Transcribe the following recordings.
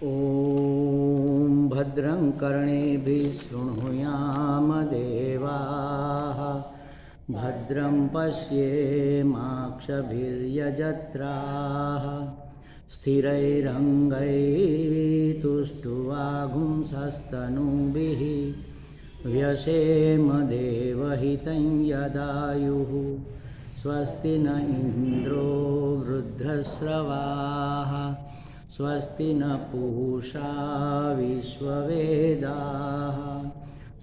ॐ भद्रं कर्णेभिः शृणुयाम देवाः भद्रं पश्येमाक्षभिर्यजत्राः स्थिरैरङ्गैस्तुष्टुवागुंसस्तनूभिः व्यशेम देवहितं यदायुः स्वस्ति न इन्द्रो वृद्धश्रवाः स्वस्ति न पूषा विश्ववेदाः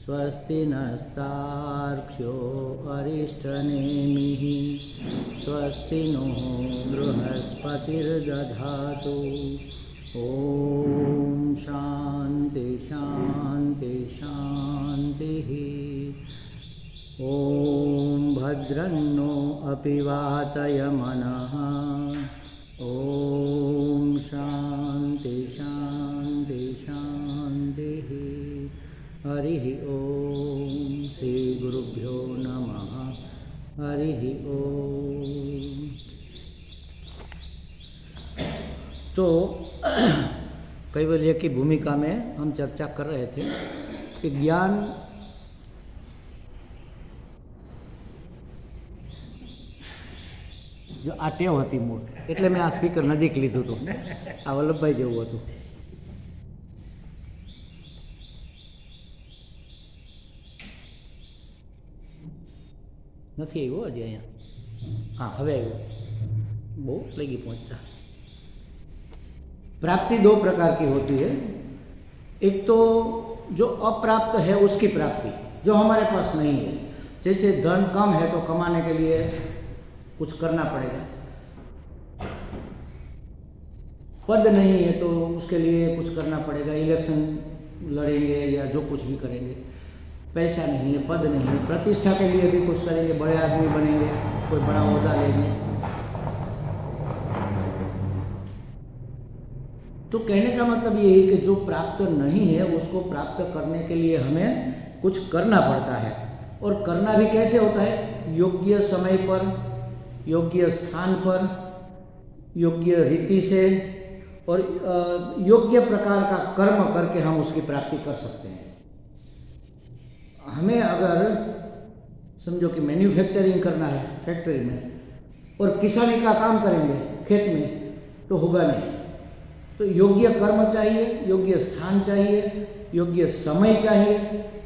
स्वस्ति नस्तार्क्ष्यो अरिष्टनेमिः स्वस्ति नो बृहस्पतिर्दधातु। ॐ शान्ति शान्ति शान्तिः। ॐ भद्रन्नो अपि वातयमनः। ॐ शान्ति शान्ति शान्तिः। हरिः ॐ श्री गुरुभ्यो नमः। हरिः ॐ। तो कैवल्य की भूमिका में हम चर्चा कर रहे थे कि ज्ञान जो आ टेव हती मूળ એટલે મેં આ સ્પીકર નજીક લીધું હતું આ વલ્લભભાઈ જેવું હતું નથી આવ્યો હજી અહીંયા हाँ હવે આવ્યો બહુ લગી પહોંચતા। प्राप्ति दो प्रकार की होती है। एक तो जो अप्राप्त है उसकी प्राप्ति जो हमारे पास नहीं है, जैसे धन कम है तो कमाने के लिए कुछ करना पड़ेगा, पद नहीं है तो उसके लिए कुछ करना पड़ेगा, इलेक्शन लड़ेंगे या जो कुछ भी करेंगे। पैसा नहीं है, पद नहीं है, प्रतिष्ठा के लिए भी कुछ करेंगे, बड़े आदमी बनेंगे, कोई बड़ा ओहदा लेंगे। तो कहने का मतलब ये है कि जो प्राप्त नहीं है उसको प्राप्त करने के लिए हमें कुछ करना पड़ता है। और करना भी कैसे होता है? योग्य समय पर, योग्य स्थान पर, योग्य रीति से और योग्य प्रकार का कर्म करके हम उसकी प्राप्ति कर सकते हैं। हमें अगर समझो कि मैन्युफैक्चरिंग करना है फैक्ट्री में और किसानी का काम करेंगे खेत में तो होगा नहीं। तो योग्य कर्म चाहिए, योग्य स्थान चाहिए, योग्य समय चाहिए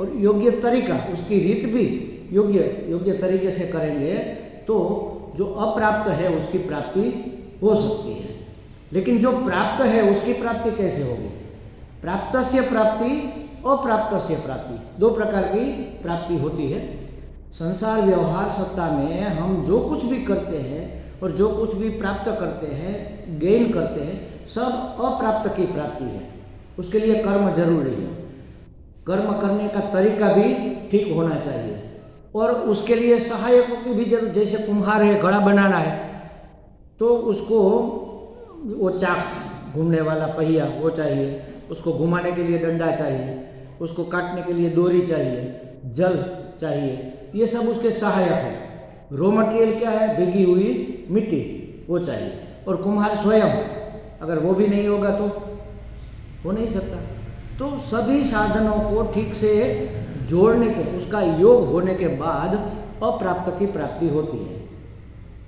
और योग्य तरीका, उसकी रीत भी योग्य तरीके से करेंगे तो जो अप्राप्त है उसकी प्राप्ति हो सकती है। लेकिन जो प्राप्त है उसकी प्राप्ति कैसे होगी? प्राप्तस्य प्राप्ति, अप्राप्तस्य प्राप्ति, दो प्रकार की प्राप्ति होती है। संसार व्यवहार सत्ता में हम जो कुछ भी करते हैं और जो कुछ भी प्राप्त करते हैं, गेन करते हैं, सब अप्राप्त की प्राप्ति है। उसके लिए कर्म जरूरी है, कर्म करने का तरीका भी ठीक होना चाहिए और उसके लिए सहायकों की भी जरूरत। जैसे कुम्हार है, घड़ा बनाना है तो उसको वो चाक, घूमने वाला पहिया वो चाहिए, उसको घुमाने के लिए डंडा चाहिए, उसको काटने के लिए डोरी चाहिए, जल चाहिए, ये सब उसके सहायक है। रॉ मटेरियल क्या है? भीगी हुई मिट्टी, वो चाहिए। और कुम्हार स्वयं अगर वो भी नहीं होगा तो हो नहीं सकता। तो सभी साधनों को ठीक से जोड़ने के, उसका योग होने के बाद अप्राप्त की प्राप्ति होती है।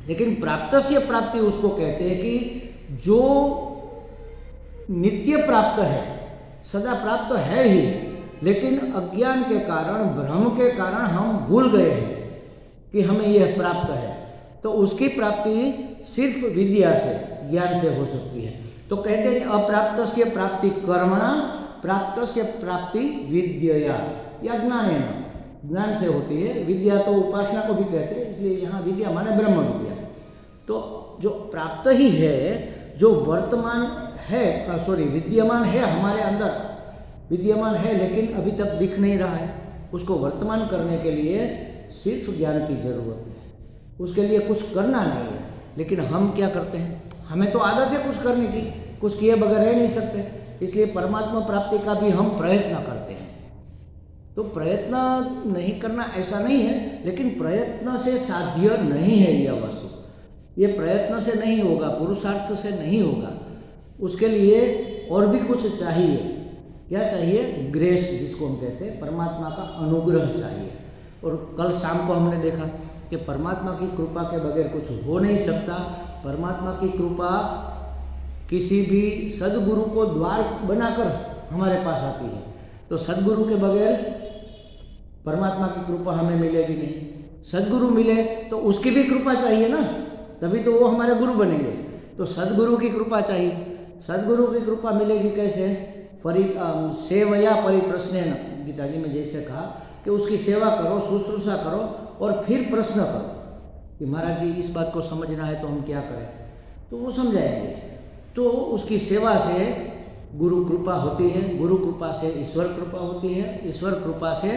लेकिन प्राप्तस्य प्राप्ति उसको कहते हैं कि जो नित्य प्राप्त है, सदा प्राप्त है ही, लेकिन अज्ञान के कारण, भ्रम के कारण हम भूल गए हैं कि हमें यह प्राप्त है। तो उसकी प्राप्ति सिर्फ विद्या से, ज्ञान से हो सकती है। तो कहते हैं अप्राप्तस्य प्राप्ति कर्मणा, प्राप्तस्य प्राप्ति विद्यया या ज्ञानेन, ज्ञान से होती है। विद्या तो उपासना को भी कहते हैं, इसलिए यहाँ विद्या माने ब्रह्म विद्या। तो जो प्राप्त ही है, जो वर्तमान है, विद्यमान है हमारे अंदर, विद्यमान है लेकिन अभी तक दिख नहीं रहा है, उसको वर्तमान करने के लिए सिर्फ ज्ञान की जरूरत है। उसके लिए कुछ करना नहीं है। लेकिन हम क्या करते हैं? हमें तो आदत है कुछ करने की, कुछ किए बगैर रह नहीं सकते, इसलिए परमात्मा प्राप्ति का भी हम प्रयत्न करते हैं। तो प्रयत्न नहीं करना ऐसा नहीं है, लेकिन प्रयत्न से साध्य नहीं है यह वस्तु। ये प्रयत्न से नहीं होगा, पुरुषार्थ से नहीं होगा। उसके लिए और भी कुछ चाहिए। क्या चाहिए? ग्रेस, जिसको हम कहते हैं, परमात्मा का अनुग्रह चाहिए। और कल शाम को हमने देखा कि परमात्मा की कृपा के बगैर कुछ हो नहीं सकता। परमात्मा की कृपा किसी भी सद्गुरु को द्वार बनाकर हमारे पास आती है। तो सद्गुरु के बगैर परमात्मा की कृपा हमें मिलेगी नहीं। सद्गुरु मिले तो उसकी भी कृपा चाहिए ना, तभी तो वो हमारे गुरु बनेंगे। तो सद्गुरु की कृपा चाहिए। सद्गुरु की कृपा मिलेगी कैसे? सेवया परिप्रश्नेन, गीता जी में जैसे कहा कि उसकी सेवा करो, शुश्रूषा करो और फिर प्रश्न करो कि महाराज जी इस बात को समझना है तो हम क्या करें, तो वो समझाएंगे। तो उसकी सेवा से गुरु कृपा होती है, गुरु कृपा से ईश्वर कृपा होती है, ईश्वर कृपा से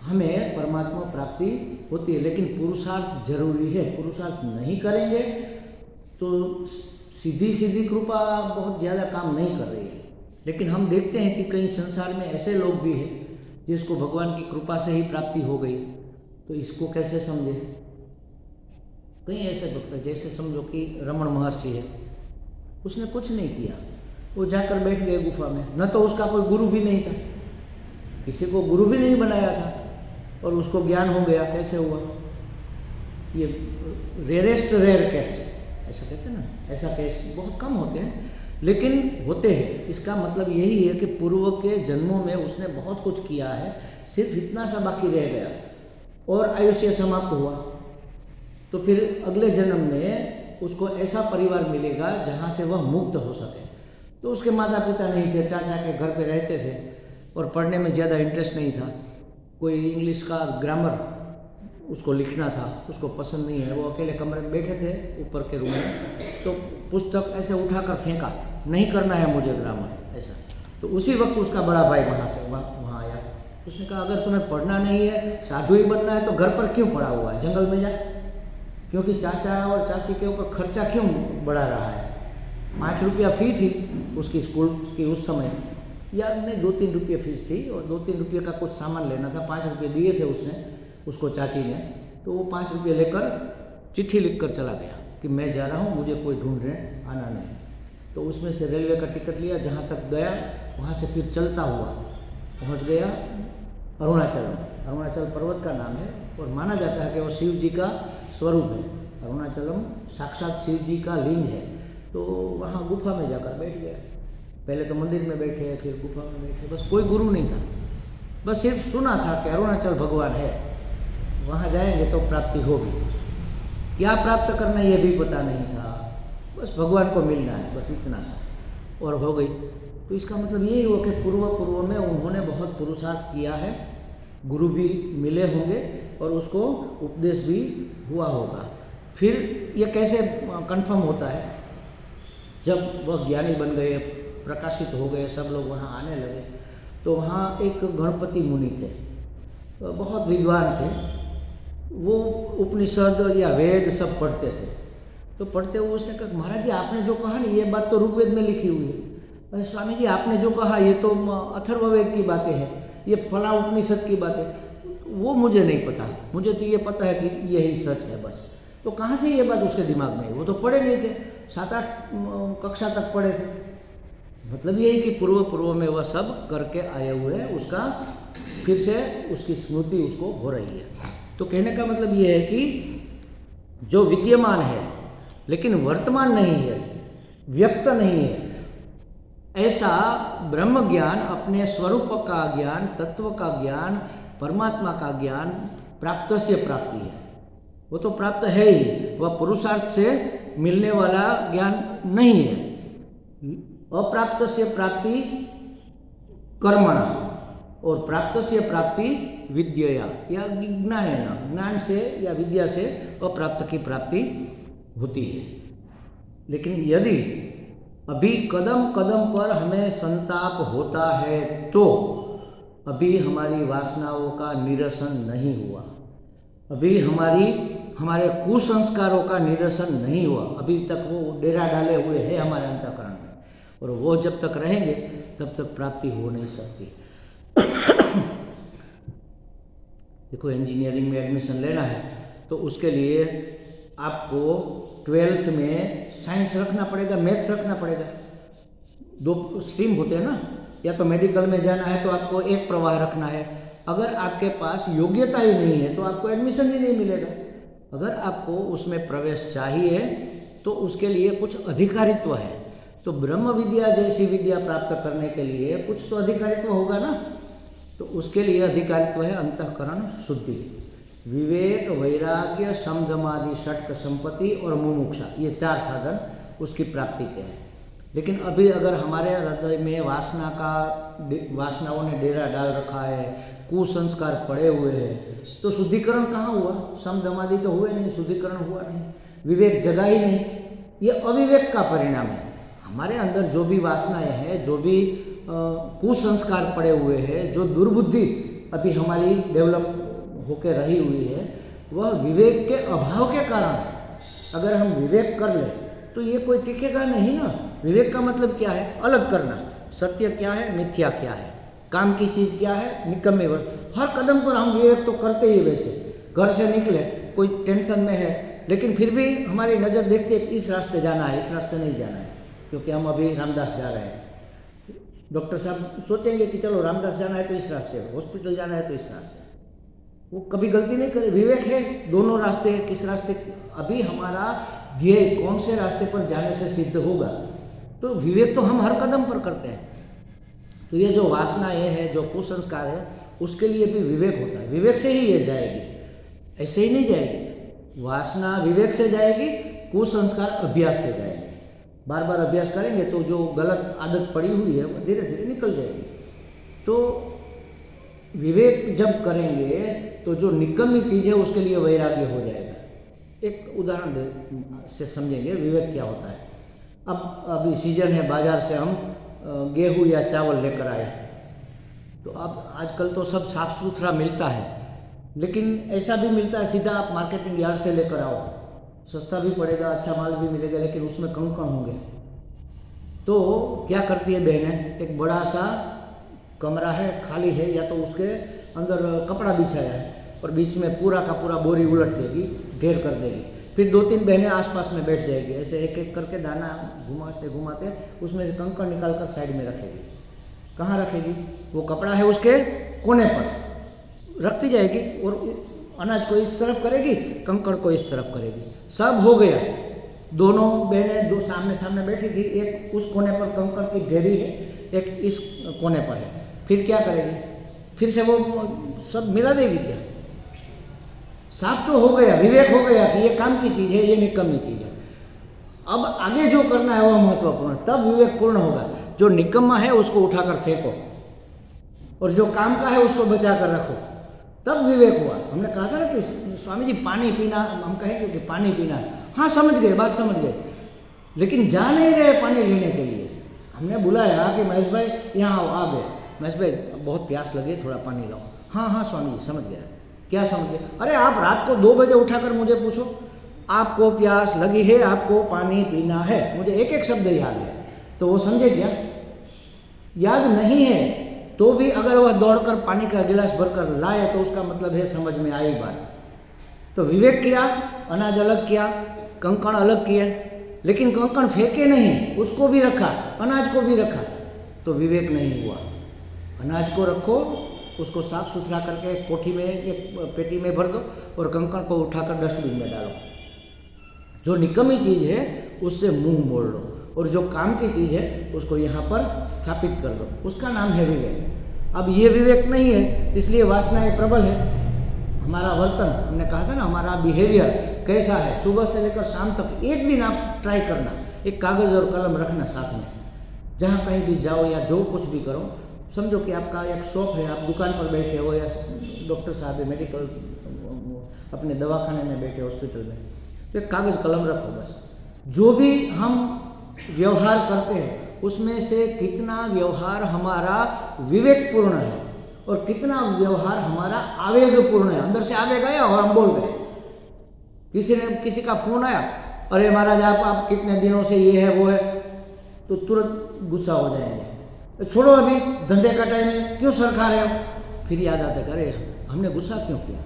हमें परमात्मा प्राप्ति होती है। लेकिन पुरुषार्थ जरूरी है। पुरुषार्थ नहीं करेंगे तो सीधी सीधी कृपा बहुत ज़्यादा काम नहीं कर रही है। लेकिन हम देखते हैं कि कई संसार में ऐसे लोग भी हैं जिसको भगवान की कृपा से ही प्राप्ति हो गई। तो इसको कैसे समझे? कई ऐसे भक्त, जैसे समझो कि रमण महर्षि है, उसने कुछ नहीं किया, वो जाकर बैठ गए गुफा में। न तो उसका कोई गुरु भी नहीं था, किसी को गुरु भी नहीं बनाया था, और उसको ज्ञान हो गया। कैसे हुआ? ये रेयरेस्ट रेयर केस, ऐसा कहते हैं ना, ऐसा केस बहुत कम होते हैं लेकिन होते हैं। इसका मतलब यही है कि पूर्व के जन्मों में उसने बहुत कुछ किया है, सिर्फ इतना सा बाकी रह गया और आयुष्य समाप्त हुआ। तो फिर अगले जन्म में उसको ऐसा परिवार मिलेगा जहाँ से वह मुक्त हो सके। तो उसके माता पिता नहीं थे, चाचा के घर पे रहते थे और पढ़ने में ज़्यादा इंटरेस्ट नहीं था। कोई इंग्लिश का ग्रामर उसको लिखना था, उसको पसंद नहीं है। वो अकेले कमरे में बैठे थे ऊपर के रूम में, तो पुस्तक ऐसे उठाकर फेंका, नहीं करना है मुझे ग्रामर, ऐसा। तो उसी वक्त उसका बड़ा भाई वहाँ आया। उसने कहा अगर तुम्हें पढ़ना नहीं है, साधु ही बनना है, तो घर पर क्यों पड़ा हुआ है, जंगल में जा। क्योंकि चाचा और चाची के ऊपर खर्चा क्यों बढ़ा रहा है। 5 रुपया फी थी उसकी स्कूल की उस समय, या नहीं 2-3 रुपये फीस थी, और 2-3 रुपये का कुछ सामान लेना था। 5 रुपये दिए थे उसने, उसको चाची ने। तो वो 5 रुपये लेकर चिट्ठी लिख कर चला गया कि मैं जा रहा हूँ, मुझे कोई ढूंढ रहे, आना नहीं। तो उसमें से रेलवे का टिकट लिया, जहाँ तक गया वहाँ से फिर चलता हुआ पहुँच गया अरुणाचल। अरुणाचल पर्वत का नाम है और माना जाता है कि वो शिव जी का स्वरूप है। अरुणाचलम साक्षात शिव जी का लिंग है। तो वहाँ गुफा में जाकर बैठ गया। पहले तो मंदिर में बैठे, फिर गुफा में बैठे, बस कोई गुरु नहीं था, बस सिर्फ सुना था कि अरुणाचल भगवान है, वहाँ जाएंगे तो प्राप्ति होगी। क्या प्राप्त करना ये भी पता नहीं था, बस भगवान को मिलना है, बस इतना सा, और हो गई। तो इसका मतलब यही हुआ कि पूर्व में उन्होंने बहुत पुरुषार्थ किया है, गुरु भी मिले होंगे और उसको उपदेश भी हुआ होगा। फिर ये कैसे कंफर्म होता है? जब वह ज्ञानी बन गए, प्रकाशित हो गए, सब लोग वहाँ आने लगे, तो वहाँ एक गणपति मुनि थे, बहुत विद्वान थे। वो उपनिषद या वेद सब पढ़ते थे। तो पढ़ते हुए उसने कहा महाराज जी आपने जो कहा ना, ये बात तो ऋग्वेद में लिखी हुई है। अरे स्वामी जी आपने जो कहा ये तो अथर्ववेद की बातें हैं, ये फला उपनिषद की बातें, वो मुझे नहीं पता, मुझे तो ये पता है कि यही सच है बस। तो कहाँ से ये बात उसके दिमाग में? वो तो पढ़े नहीं थे, 7-8 कक्षा तक पढ़े थे। मतलब यही कि पूर्व में वह सब करके आए हुए हैं, उसका फिर से उसकी स्मृति उसको हो रही है। तो कहने का मतलब ये है कि जो विद्यमान है लेकिन वर्तमान नहीं है, व्यक्त नहीं है, ऐसा ब्रह्म ज्ञान, अपने स्वरूप का ज्ञान, तत्व का ज्ञान, परमात्मा का ज्ञान प्राप्त से प्राप्ति है। वो तो प्राप्त है ही, वह पुरुषार्थ से मिलने वाला ज्ञान नहीं है। अप्राप्त से प्राप्ति कर्मणा और प्राप्त से प्राप्ति विद्यया या ज्ञानेन, ज्ञान से या विद्या से अप्राप्त की प्राप्ति होती है। लेकिन यदि अभी कदम कदम पर हमें संताप होता है तो अभी हमारी वासनाओं का निरसन नहीं हुआ, अभी हमारे कुसंस्कारों का निरसन नहीं हुआ, अभी तक वो डेरा डाले हुए हैं हमारे अंतःकरण में, और वो जब तक रहेंगे तब तक प्राप्ति हो नहीं सकती। देखो इंजीनियरिंग में एडमिशन लेना है तो उसके लिए आपको 12th में साइंस रखना पड़ेगा, मैथ्स रखना पड़ेगा। दो स्ट्रीम होते हैं ना, या तो मेडिकल में जाना है तो आपको एक प्रवाह रखना है। अगर आपके पास योग्यता ही नहीं है तो आपको एडमिशन ही नहीं मिलेगा। अगर आपको उसमें प्रवेश चाहिए तो उसके लिए कुछ अधिकारित्व है। तो ब्रह्म विद्या जैसी विद्या प्राप्त करने के लिए कुछ तो अधिकारित्व होगा ना। तो उसके लिए अधिकारित्व है अंतःकरण शुद्धि, विवेक, वैराग्य, समधमादि, षटक संपत्ति और मुमुक्षा, ये 4 साधन उसकी प्राप्ति के हैं। लेकिन अभी अगर हमारे हृदय में वासनाओं ने डेरा डाल रखा है, कुसंस्कार पड़े हुए हैं, तो शुद्धिकरण कहाँ हुआ? समधमादि तो हुए नहीं, शुद्धिकरण हुआ नहीं, विवेक जगा ही नहीं। ये अविवेक का परिणाम है। हमारे अंदर जो भी वासनाएं हैं, जो भी कुसंस्कार पड़े हुए हैं, जो दुर्बुद्धि अभी हमारी डेवलप होकर रही हुई है, वह विवेक के अभाव के कारण है। अगर हम विवेक कर लें तो ये कोई टिकेगा नहीं ना। विवेक का मतलब क्या है? अलग करना, सत्य क्या है, मिथ्या क्या है, काम की चीज़ क्या है, निकम्मे वर्ग। हर कदम पर हम विवेक तो करते ही। वैसे घर से निकले, कोई टेंशन में है, लेकिन फिर भी हमारी नज़र देखती है कि इस रास्ते जाना है, इस रास्ते नहीं जाना है, क्योंकि हम अभी रामदास जा रहे हैं। डॉक्टर साहब सोचेंगे कि चलो रामदास जाना है तो इस रास्ते, हॉस्पिटल जाना है तो इस रास्ते। वो कभी गलती नहीं करे। विवेक है, दोनों रास्ते हैं, किस रास्ते अभी हमारा ध्येय कौन से रास्ते पर जाने से सिद्ध होगा। तो विवेक तो हम हर कदम पर करते हैं। तो ये जो वासना ये है, जो कुसंस्कार है, उसके लिए भी विवेक होता है। विवेक से ही ये जाएगी, ऐसे ही नहीं जाएगी। वासना विवेक से जाएगी, कुसंस्कार अभ्यास से जाएगी। बार बार अभ्यास करेंगे तो जो गलत आदत पड़ी हुई है वो धीरे धीरे निकल जाएगी। तो विवेक जब करेंगे तो जो निकम्मी चीज़ है उसके लिए वैराग्य हो जाएगा। एक उदाहरण से समझेंगे विवेक क्या होता है। अब अभी सीजन है, बाजार से हम गेहूँ या चावल लेकर आए, तो अब आजकल तो सब साफ़ सुथरा मिलता है, लेकिन ऐसा भी मिलता है सीधा आप मार्केटिंग यार्ड से लेकर आओ, सस्ता भी पड़ेगा, अच्छा माल भी मिलेगा, लेकिन उसमें कंकड़ होंगे। तो क्या करती है बहनें, एक बड़ा सा कमरा है, खाली है, या तो उसके अंदर कपड़ा बिछाया है और बीच में पूरा का पूरा बोरी उलट देगी, ढेर कर देगी। फिर 2-3 बहनें आसपास में बैठ जाएगी, ऐसे एक एक करके दाना घुमाते घुमाते उसमें से कंकड़ निकाल कर साइड में रखेगी। कहाँ रखेगी? वो कपड़ा है उसके कोने पर रखती जाएगी और अनाज को इस तरफ करेगी, कंकड़ को इस तरफ करेगी। सब हो गया। दोनों बहनें दो सामने सामने बैठी थी, एक उस कोने पर कंकड़ की ढेरी है, एक इस कोने पर है। फिर क्या करेगी? फिर से वो सब मिला देगी क्या? साफ तो हो गया, विवेक हो गया कि ये काम की चीज़ है, ये निकम्मी चीज़ है। अब आगे जो करना है वह महत्वपूर्ण, तब विवेक पूर्ण होगा। जो निकम्मा है उसको उठाकर फेंको और जो काम का है उसको बचा कर रखो, तब विवेक हुआ। हमने कहा था ना कि स्वामी जी पानी पीना, हम कहेंगे कि पानी पीना है, हाँ समझ गए, बात समझ गए, लेकिन जा नहीं रहे पानी लेने के लिए। हमने बुलाया कि महेश भाई यहाँ आओ, आ गए। महेश भाई बहुत प्यास लगी, थोड़ा पानी लाओ। हाँ हाँ स्वामी जी समझ गया। क्या समझ गए? अरे आप रात को 2 बजे उठाकर मुझे पूछो आपको प्यास लगी है, आपको पानी पीना है, मुझे एक एक शब्द याद है, तो वो समझे क्या? याद नहीं है तो भी अगर वह दौड़कर पानी का गिलास भरकर लाए तो उसका मतलब है समझ में आई बात। तो विवेक किया, अनाज अलग किया, कंकड़ अलग किए, लेकिन कंकड़ फेंके नहीं, उसको भी रखा, अनाज को भी रखा, तो विवेक नहीं हुआ। अनाज को रखो, उसको साफ सुथरा करके एक कोठी में, एक पेटी में भर दो और कंकड़ को उठाकर डस्टबिन में डालो। जो निकम्मी चीज़ है उससे मुंह मोड़ लो और जो काम की चीज़ है उसको यहाँ पर स्थापित कर दो, उसका नाम है विवेक। अब ये विवेक नहीं है, इसलिए वासनाएं प्रबल है। हमारा वर्तन, हमने कहा था ना, हमारा बिहेवियर कैसा है, सुबह से लेकर शाम तक एक दिन आप ट्राई करना, एक कागज़ और कलम रखना साथ में, जहाँ कहीं भी जाओ या जो कुछ भी करो। समझो कि आपका एक शॉप है, आप दुकान पर बैठे हो या डॉक्टर साहब है, मेडिकल अपने दवाखाने में बैठे, हॉस्पिटल में, तो एक कागज़ कलम रखो बस। जो भी हम व्यवहार करते हैं उसमें से कितना व्यवहार हमारा विवेकपूर्ण है और कितना व्यवहार हमारा आवेगपूर्ण है। अंदर से आवेग आया और हम बोल गए। किसी का फोन आया, अरे महाराज आप कितने दिनों से ये है वो है, तो तुरंत गुस्सा हो जाएंगे, छोड़ो अभी धंधे का टाइम है, क्यों सर खा रहे हो? फिर याद आता है, अरे हमने गुस्सा क्यों किया?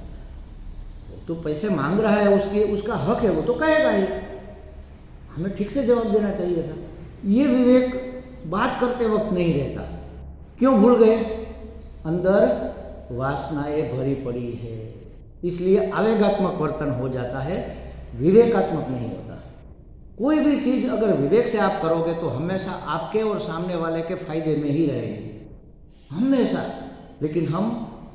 तो पैसे मांग रहा है, उसका हक है, वो तो कहेगा ही, हमें ठीक से जवाब देना चाहिए था। ये विवेक बात करते वक्त नहीं रहता। क्यों भूल गए? अंदर वासनाएं भरी पड़ी है, इसलिए आवेगात्मक वर्तन हो जाता है, विवेकात्मक नहीं होता। कोई भी चीज़ अगर विवेक से आप करोगे तो हमेशा आपके और सामने वाले के फायदे में ही रहेगी, हमेशा। लेकिन हम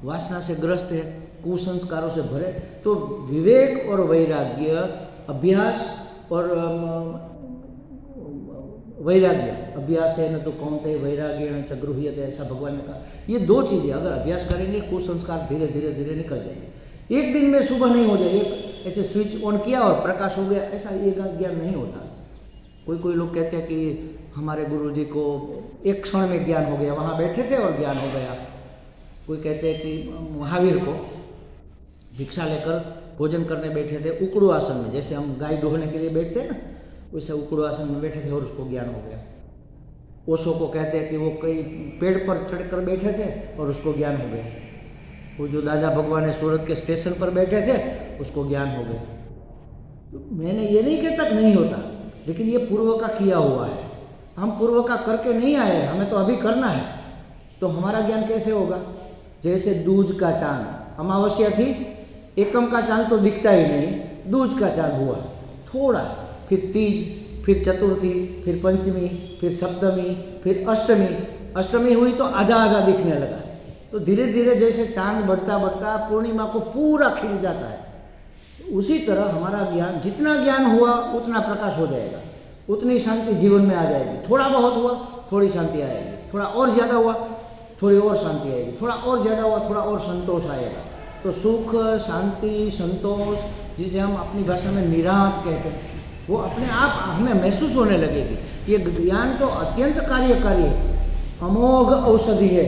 वासना से ग्रस्त है, कुसंस्कारों से भरे। तो विवेक और वैराग्य, अभ्यास और वैराग्य, अभ्यास है न तो कौनते वैराग्य न च गृह्यते, ऐसा भगवान ने कहा। ये दो चीज़ें अगर अभ्यास करेंगे, कुसंस्कार धीरे धीरे धीरे निकल जाएंगे। एक दिन में सुबह नहीं हो जाए, एक ऐसे स्विच ऑन किया और प्रकाश हो गया, ऐसा एक ज्ञान नहीं होता। कोई लोग कहते हैं कि हमारे गुरुजी को एक क्षण में ज्ञान हो गया, वहाँ बैठे थे और ज्ञान हो गया। कोई कहते हैं कि महावीर को भिक्षा लेकर भोजन करने बैठे थे उकड़ू आसन में, जैसे हम गाय दोहने के लिए बैठते हैं ना, वैसे उकड़ू आसन में बैठे थे और उसको ज्ञान हो गया। ओशो को कहते हैं कि वो कई पेड़ पर चढ़कर बैठे थे और उसको ज्ञान हो गया। वो जो दादा भगवान सूरत के स्टेशन पर बैठे थे उसको ज्ञान हो गया। तो मैंने ये नहीं कहता कि नहीं होता, लेकिन ये पूर्व का किया हुआ है। हम पूर्व का करके नहीं आए, हमें तो अभी करना है। तो हमारा ज्ञान कैसे होगा? जैसे दूज का चांद, अमावस्या थी, एकम का चांद तो दिखता ही नहीं, दूज का चांद हुआ थोड़ा, फिर तीज, फिर चतुर्थी, फिर पंचमी, फिर सप्तमी, फिर अष्टमी। अष्टमी हुई तो आधा आधा दिखने लगा। तो धीरे धीरे जैसे चांद बढ़ता बढ़ता पूर्णिमा को पूरा खिल जाता है, उसी तरह हमारा ज्ञान, जितना ज्ञान हुआ उतना प्रकाश हो जाएगा, उतनी शांति जीवन में आ जाएगी। थोड़ा बहुत हुआ थोड़ी शांति आएगी, थोड़ा और ज़्यादा हुआ थोड़ी और शांति आएगी, थोड़ा और ज़्यादा हुआ थोड़ा और संतोष आएगा। तो सुख, शांति, संतोष, जिसे हम अपनी भाषा में निरांत कहते हैं, वो अपने आप हमें महसूस होने लगेगी। ये ज्ञान तो अत्यंत कार्यकारी है, अमोघ औषधि है।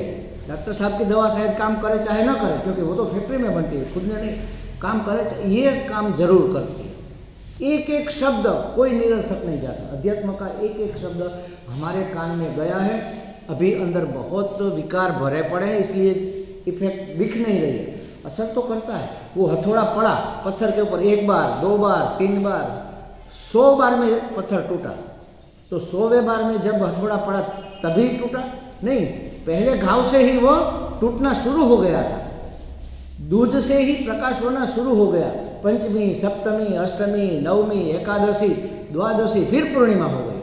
डॉक्टर साहब की दवा शायद काम करे चाहे ना करे, क्योंकि वो तो फैक्ट्री में बनती है, खुद ने नहीं काम करे, ये काम जरूर करती है। एक एक शब्द कोई निरर्थक नहीं जाता। अध्यात्म का एक एक शब्द हमारे कान में गया है, अभी अंदर बहुत विकार भरे पड़े हैं, इसलिए इफेक्ट दिख नहीं रही है, असर तो करता है। वो हथौड़ा पड़ा पत्थर के ऊपर, 1 बार 2 बार 3 बार 100 बार में पत्थर टूटा, तो 100वें बार में जब हथौड़ा पड़ा तभी टूटा नहीं, पहले घाव से ही वो टूटना शुरू हो गया था। दूध से ही प्रकाश होना शुरू हो गया। पंचमी, सप्तमी, अष्टमी, नवमी, एकादशी, द्वादशी, फिर पूर्णिमा हो गई।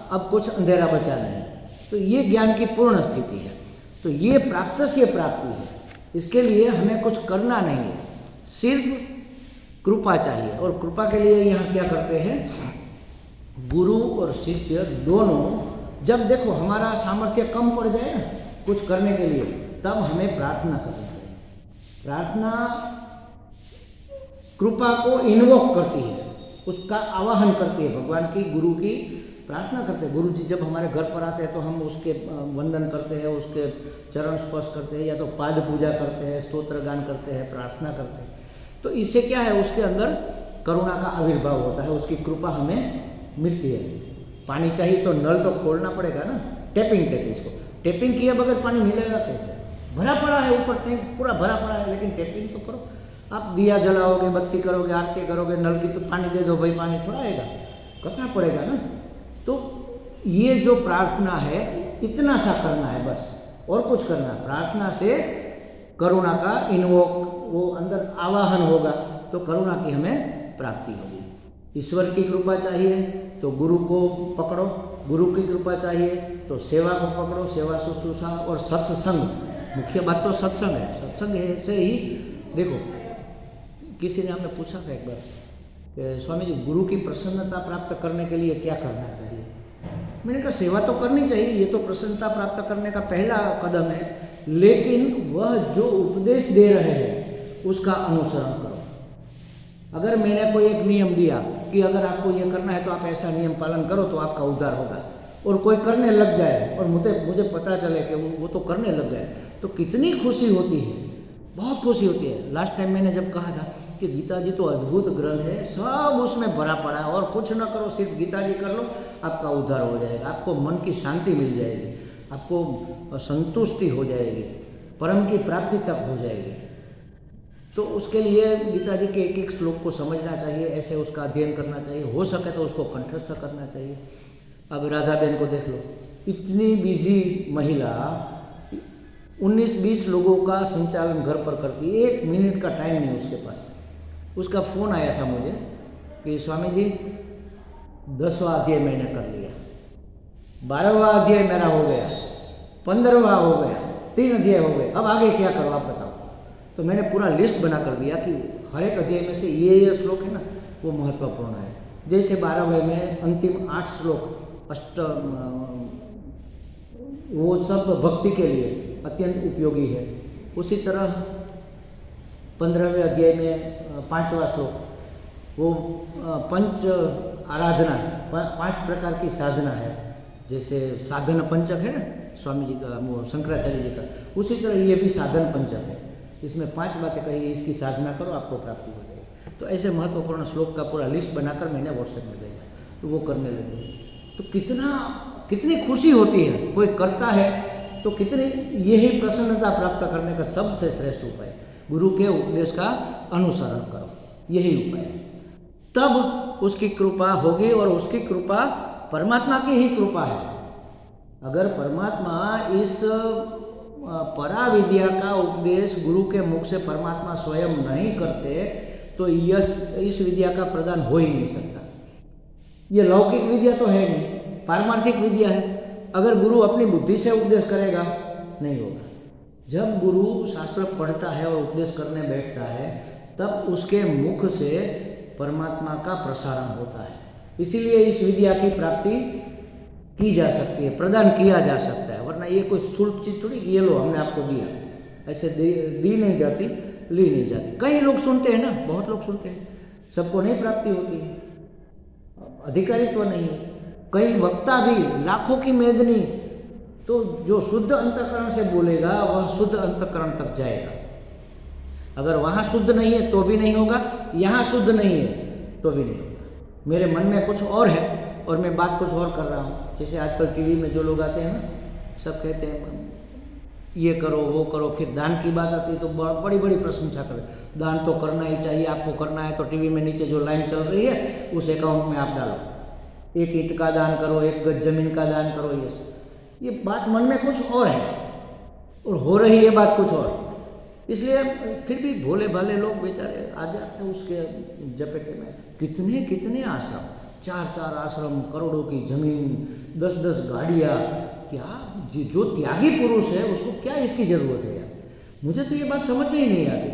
अब कुछ अंधेरा बचा नहीं। तो ये ज्ञान की पूर्ण स्थिति है। तो ये प्राप्त से प्राप्ति है, इसके लिए हमें कुछ करना नहीं है, सिर्फ कृपा चाहिए। और कृपा के लिए यहाँ क्या करते हैं, गुरु और शिष्य दोनों, जब देखो हमारा सामर्थ्य कम पड़ जाए ना कुछ करने के लिए, तब हमें प्रार्थना करनी चाहिए। प्रार्थना कृपा को इन्वोक करती है, उसका आवाहन करती है, भगवान की, गुरु की प्रार्थना करते हैं। गुरु जी जब हमारे घर पर आते हैं तो हम उसके वंदन करते हैं, उसके चरण स्पर्श करते हैं, या तो पाद पूजा करते हैं, स्तोत्र गान करते हैं, प्रार्थना करते हैं। तो इससे क्या है, उसके अंदर करुणा का आविर्भाव होता है, उसकी कृपा हमें मिलती है। पानी चाहिए तो नल तो खोलना पड़ेगा ना, टैपिंग कहते हैं इसको। टैपिंग किए बगैर पानी मिलेगा कैसे? भरा पड़ा है ऊपर, टैंक पूरा भरा पड़ा है, लेकिन टैपिंग तो करो। आप दिया जलाओगे, बत्ती करोगे, आरती करोगे, नल की तो पानी दे दो भाई, पानी थोड़ा आएगा, करना पड़ेगा ना। तो ये जो प्रार्थना है, इतना सा करना है बस, और कुछ करना। प्रार्थना से करुणा का इन्वोक, वो अंदर आवाहन होगा, तो करुणा की हमें प्राप्ति होगी। ईश्वर की कृपा चाहिए तो गुरु को पकड़ो, गुरु की कृपा चाहिए तो सेवा को पकड़ो, सेवा शुश्रूषा और सत्संग। मुख्य बात तो सत्संग है। सत्संग से ही देखो, किसी ने हमें पूछा था एक बार, स्वामी जी गुरु की प्रसन्नता प्राप्त करने के लिए क्या करना चाहिए? मैंने कहा सेवा तो करनी चाहिए, ये तो प्रसन्नता प्राप्त करने का पहला कदम है, लेकिन वह जो उपदेश दे रहे हैं उसका अनुसरण करो। अगर मैंने कोई एक नियम दिया कि अगर आपको ये करना है तो आप ऐसा नियम पालन करो तो आपका उद्धार होगा, और कोई करने लग जाए और मुझे पता चले कि वो तो करने लग गए, तो कितनी खुशी होती है, बहुत खुशी होती है। लास्ट टाइम मैंने जब कहा था कि गीता जी तो अद्भुत ग्रंथ है, सब उसमें भरा पड़ा है, और कुछ न करो, सिर्फ गीता जी कर लो, आपका उद्धार हो जाएगा, आपको मन की शांति मिल जाएगी, आपको संतुष्टि हो जाएगी, परम की प्राप्ति तक हो जाएगी। तो उसके लिए गीता जी के एक एक श्लोक को समझना चाहिए, ऐसे उसका अध्ययन करना चाहिए, हो सके तो उसको कंठस्थ करना चाहिए। अब राधा बहन को देख लो, इतनी बिजी महिला 19-20 लोगों का संचालन घर पर करती है, 1 मिनट का टाइम नहीं उसके पास। उसका फ़ोन आया था मुझे कि स्वामी जी 10वां अध्याय मैंने कर लिया, 12वां अध्याय मेरा हो गया, 15वां हो गया, 3 अध्याय हो गए, अब आगे क्या करो आप बताओ। तो मैंने पूरा लिस्ट बना कर दिया कि हर एक अध्याय में से ये श्लोक है ना वो महत्वपूर्ण है। जैसे 12वें में अंतिम 8 श्लोक वो सब भक्ति के लिए अत्यंत उपयोगी है। उसी तरह 15वें अध्याय में 5वां श्लोक वो पंच आराधना, 5 प्रकार की साधना है। जैसे साधन पंचक है ना स्वामी जी का, वो शंकराचार्य जी का, उसी तरह ये भी साधन पंचक है। इसमें 5 बातें कही, इसकी साधना करो आपको प्राप्ति हो जाएगी। तो ऐसे महत्वपूर्ण श्लोक का पूरा लिस्ट बनाकर मैंने व्हाट्सएप में भेजा, तो वो करने लगे। तो कितनी खुशी होती है, कोई करता है तो कितनी, यही प्रसन्नता प्राप्त करने का सबसे श्रेष्ठ उपाय, गुरु के उपदेश का अनुसरण करो, यही उपाय है। तब उसकी कृपा होगी, और उसकी कृपा परमात्मा की ही कृपा है। अगर परमात्मा इस पराविद्या का उपदेश गुरु के मुख से परमात्मा स्वयं नहीं करते तो इस विद्या का प्रदान हो ही नहीं सकता। ये लौकिक विद्या तो है नहीं, पारमार्थिक विद्या है। अगर गुरु अपनी बुद्धि से उपदेश करेगा नहीं होगा। जब गुरु शास्त्र पढ़ता है और उपदेश करने बैठता है तब उसके मुख से परमात्मा का प्रसारण होता है। इसीलिए इस विद्या की प्राप्ति की जा सकती है, प्रदान किया जा सकता है। वरना ये कोई स्थूल चीज थोड़ी, ये लो हमने आपको दिया, ऐसे दी नहीं जाती, ली नहीं जाती। कई लोग सुनते हैं ना, बहुत लोग सुनते हैं, सबको नहीं प्राप्ति होती, अधिकारित्व नहीं है। कई वक्ता भी लाखों की मेदनी, तो जो शुद्ध अंतःकरण से बोलेगा वह शुद्ध अंतःकरण तक जाएगा। अगर वहाँ शुद्ध नहीं है तो भी नहीं होगा, यहाँ शुद्ध नहीं है तो भी नहीं होगा। मेरे मन में कुछ और है और मैं बात कुछ और कर रहा हूँ। जैसे आजकल टीवी में जो लोग आते हैं ना, सब कहते हैं ये करो वो करो, फिर दान की बात आती है तो बड़ी बड़ी प्रशंसा करें, दान तो करना ही चाहिए, आपको करना है तो टीवी में नीचे जो लाइन चल रही है उस अकाउंट में आप डालो, 1 ईंट का दान करो, 1 गज जमीन का दान करो। ये बात मन में कुछ और है और हो रही है बात कुछ और। इसलिए फिर भी भोले भाले लोग बेचारे आ जाते हैं उसके जपेटे में। कितने कितने आश्रम, 4-4 आश्रम, करोड़ों की जमीन, 10-10 गाड़ियाँ। क्या जो त्यागी पुरुष है उसको क्या इसकी जरूरत है यार? मुझे तो ये बात समझ में ही नहीं आती।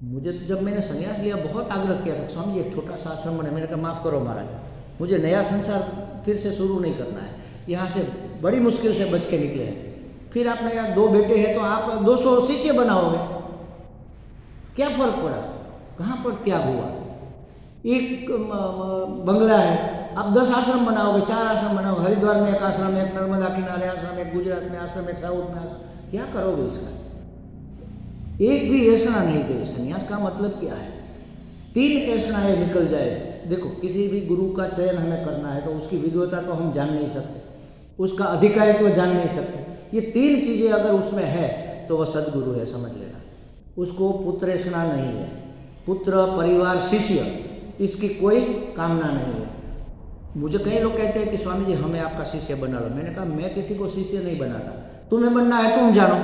मुझे तो जब मैंने संन्यास लिया बहुत आग्रह किया था, स्वामी जी एक छोटा सा आश्रम बने। मैंने कहा माफ़ करो महाराज, मुझे नया संसार फिर से शुरू नहीं करना है, यहाँ से बड़ी मुश्किल से बच के निकले हैं। फिर आपने यार 2 बेटे हैं तो आप 200 शिष्य बनाओगे, क्या फर्क पड़ा? कहाँ पर त्याग हुआ? एक बंगला है, आप 10 आश्रम बनाओगे, 4 आश्रम बनाओगे, हरिद्वार में 1 आश्रम, 1 नर्मदा किनारे आश्रम, 1 गुजरात में आश्रम, 1 साउथ में आश्रम, क्या करोगे इसका? एक भी ऐसा नहीं गई। संन्यास का मतलब क्या है? 3 ऐसनाएं निकल जाए। देखो, किसी भी गुरु का चयन हमें करना है तो उसकी विद्वता तो हम जान नहीं सकते, उसका अधिकारित्व जान नहीं सकते। ये 3 चीज़ें अगर उसमें है तो वह सदगुरु है, समझ लेना। उसको पुत्रेषणा नहीं है, पुत्र परिवार शिष्य इसकी कोई कामना नहीं है। मुझे कई लोग कहते हैं कि स्वामी जी हमें आपका शिष्य बना लो। मैंने कहा मैं किसी को शिष्य नहीं बनाता, तुम्हें बनना है तुम जानो,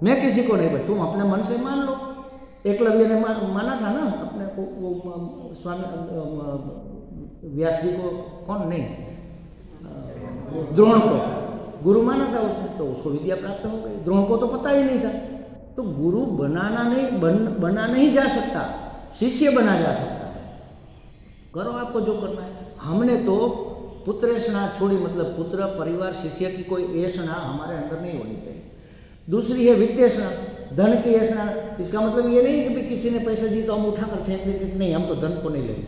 मैं किसी को नहीं बना, तुम अपने मन से मान लो। एकलव्य ने माना था ना अपने को, वो स्वामी व्यास जी को, कौन नहीं, द्रोण को गुरु माना था उसने, तो उसको विद्या प्राप्त हो गई। द्रोण को तो पता ही नहीं था। तो गुरु बना नहीं जा सकता, शिष्य बना जा सकता है। करो आपको जो करना है। हमने तो पुत्रेषणा छोड़ी, मतलब पुत्र परिवार शिष्य की कोई ऐषणा हमारे अंदर नहीं होनी चाहिए। दूसरी है वित्तेषणा, धन की ऐषणा। इसका मतलब ये नहीं कि किसी ने पैसा दी तो हम उठाकर फेंक देते, नहीं हम तो धन को नहीं लेंगे,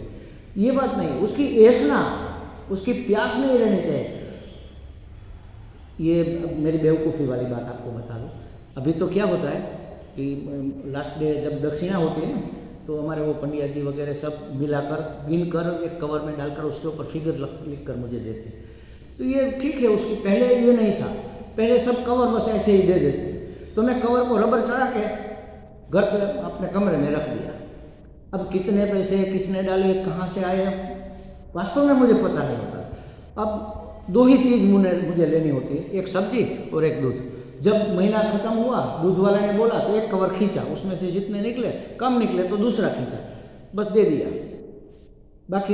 ये बात नहीं। उसकी ऐषणा, उसकी प्यास नहीं रहनी चाहिए। ये मेरी बेवकूफ़ी वाली बात आपको बता दूँ। अभी तो क्या होता है कि लास्ट डे जब दक्षिणा होती है ना, तो हमारे वो पंडिया जी वगैरह सब मिलाकर गिन कर एक कवर में डालकर उसके ऊपर फिगर लिख कर मुझे देते। तो ये ठीक है, उसकी पहले ये नहीं था, पहले सब कवर बस ऐसे ही दे देते। तो मैं कवर को रबर चढ़ा के घर पे अपने कमरे में रख दिया। अब कितने पैसे किसने डाले, कहाँ से आए, वास्तव में मुझे पता नहीं होता। अब दो ही चीज़ मुझे लेनी होती है, एक सब्जी और एक दूध। जब महीना ख़त्म हुआ, दूध वाले ने बोला तो एक कवर खींचा, उसमें से जितने निकले, कम निकले तो दूसरा खींचा, बस दे दिया। बाकी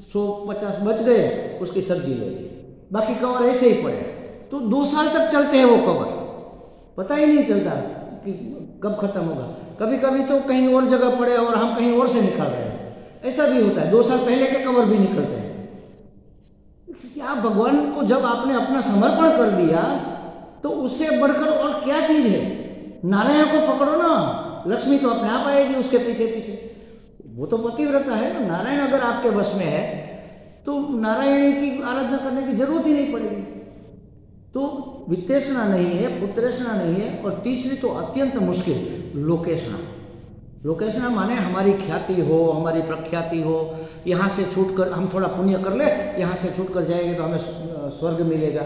150 बच गए, उसकी सब्जी ले ली, बाकी कवर ऐसे ही पड़े। तो 2 साल तक चलते हैं वो कवर, पता ही नहीं चलता कि कब खत्म होगा। कभी कभी तो कहीं और जगह पड़े और हम कहीं और से निकाल रहे हैं, ऐसा भी होता है। 2 साल पहले के कवर भी निकलते हैं। क्या भगवान को जब आपने अपना समर्पण कर दिया तो उससे बढ़कर और क्या चीज है? नारायण को पकड़ो ना, लक्ष्मी तो अपने आप आएगी उसके पीछे पीछे। वो तो पतिव्रता है ना। नारायण अगर आपके वश में है तो नारायणी की आराधना करने की जरूरत ही नहीं पड़ेगी। तो वित्तेषणा नहीं है, पुत्रेषणा नहीं है, और तीसरी तो अत्यंत मुश्किल, लोकेषणा। लोकेषणा माने हमारी ख्याति हो, हमारी प्रख्याति हो, यहाँ से छूटकर हम थोड़ा पुण्य कर ले, यहाँ से छूट कर जाएंगे तो हमें स्वर्ग मिलेगा।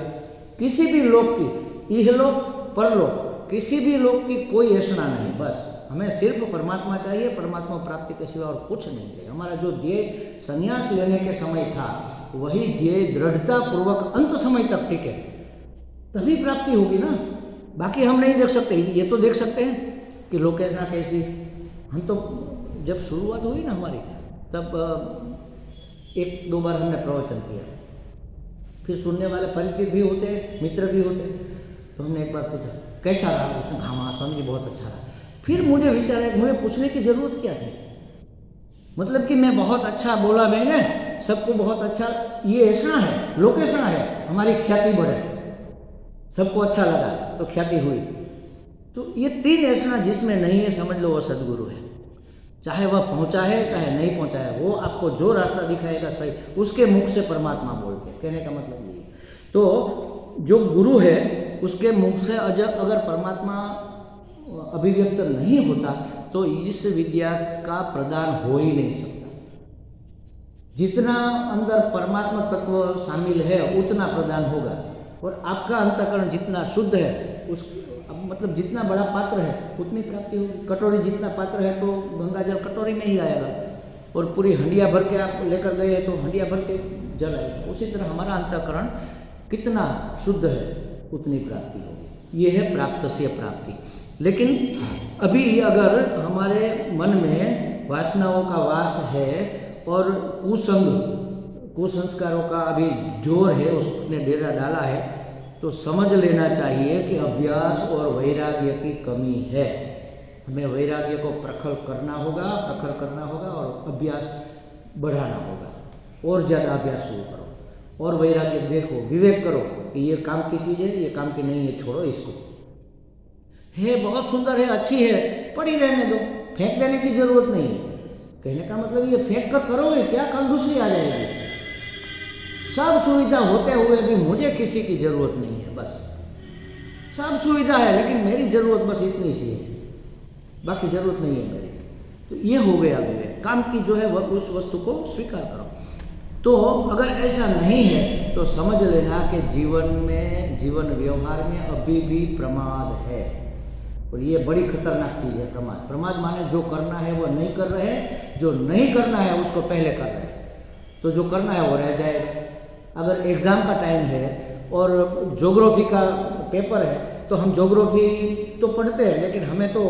किसी भी लोक की, इहलोक परलोक, किसी भी लोक की कोई ऐसा नहीं। बस हमें सिर्फ परमात्मा चाहिए, परमात्मा प्राप्ति के सिवा और कुछ नहीं चाहिए। हमारा जो ध्येय संन्यास लेने के समय था वही ध्येय दृढ़ता पूर्वक अंत समय तक टिके, तभी प्राप्ति होगी ना। बाकी हम नहीं देख सकते। ये तो देख सकते हैं कि लोकेशना कैसी। हम तो जब शुरुआत हुई ना हमारी, तब 1-2 बार हमने प्रवचन किया, फिर सुनने वाले परिचित भी होते, मित्र भी होते। तो हमने एक बार पूछा कैसा रहा, उसने कहा हाँ स्वामी जी बहुत अच्छा रहा। फिर मुझे विचार है, मुझे पूछने की जरूरत क्या थी? मतलब कि मैं बहुत अच्छा बोला, मैंने सबको बहुत अच्छा, ये ऐसा है, लोकेशना है, हमारी ख्याति बढ़े, सबको अच्छा लगा तो ख्याति हुई। तो ये 3 ऐसा जिसमें नहीं है, समझ लो वो सदगुरु है। चाहे वह पहुंचा है चाहे नहीं पहुंचा है, वो आपको जो रास्ता दिखाएगा सही, उसके मुख से परमात्मा बोलते हैं। कहने का मतलब ये। तो जो गुरु है उसके मुख से अगर परमात्मा अभिव्यक्त नहीं होता तो इस विद्या का प्रदान हो ही नहीं सकता। जितना अंदर परमात्मा तत्व शामिल है उतना प्रदान होगा, और आपका अंतःकरण जितना शुद्ध है, उस मतलब जितना बड़ा पात्र है उतनी प्राप्ति होगी। कटोरी जितना पात्र है तो गंगा जल कटोरी में ही आएगा, और पूरी हंडिया भर के आप लेकर गए तो हंडिया भर के जल आएगा। उसी तरह हमारा अंतःकरण कितना शुद्ध है उतनी प्राप्ति होगी। ये है प्राप्त से प्राप्ति। लेकिन अभी अगर हमारे मन में वासनाओं का वास है और कुसंस्कारों का अभी जोर है, उसने डेरा डाला है, तो समझ लेना चाहिए कि अभ्यास और वैराग्य की कमी है। हमें वैराग्य को प्रखर करना होगा और अभ्यास बढ़ाना होगा। और ज़्यादा अभ्यास शुरू करो और वैराग्य देखो, विवेक करो कि ये काम की चीज़ है, ये काम की नहीं है, छोड़ो इसको। है बहुत सुंदर है, अच्छी है, पड़ी रहने दो, फेंक देने की जरूरत नहीं है। कहने का मतलब ये फेंक कर करोगे क्या, कल दूसरी आ जाएगी। सब सुविधा होते हुए भी मुझे किसी की जरूरत नहीं है। बस सब सुविधा है लेकिन मेरी जरूरत बस इतनी सी है, बाकी जरूरत नहीं है मेरी। तो ये हो गया विवेक। काम की जो है वह उस वस्तु को स्वीकार करो। तो अगर ऐसा नहीं है तो समझ लेना कि जीवन व्यवहार में अभी भी प्रमाद है, और ये बड़ी खतरनाक चीज़ है प्रमाद। प्रमाद माने जो करना है वो नहीं कर रहे, जो नहीं करना है उसको पहले कर रहे हैं, तो जो करना है वो रह जाएगा। अगर एग्ज़ाम का टाइम है और ज्योग्राफी का पेपर है तो हम ज्योग्राफी तो पढ़ते हैं, लेकिन हमें तो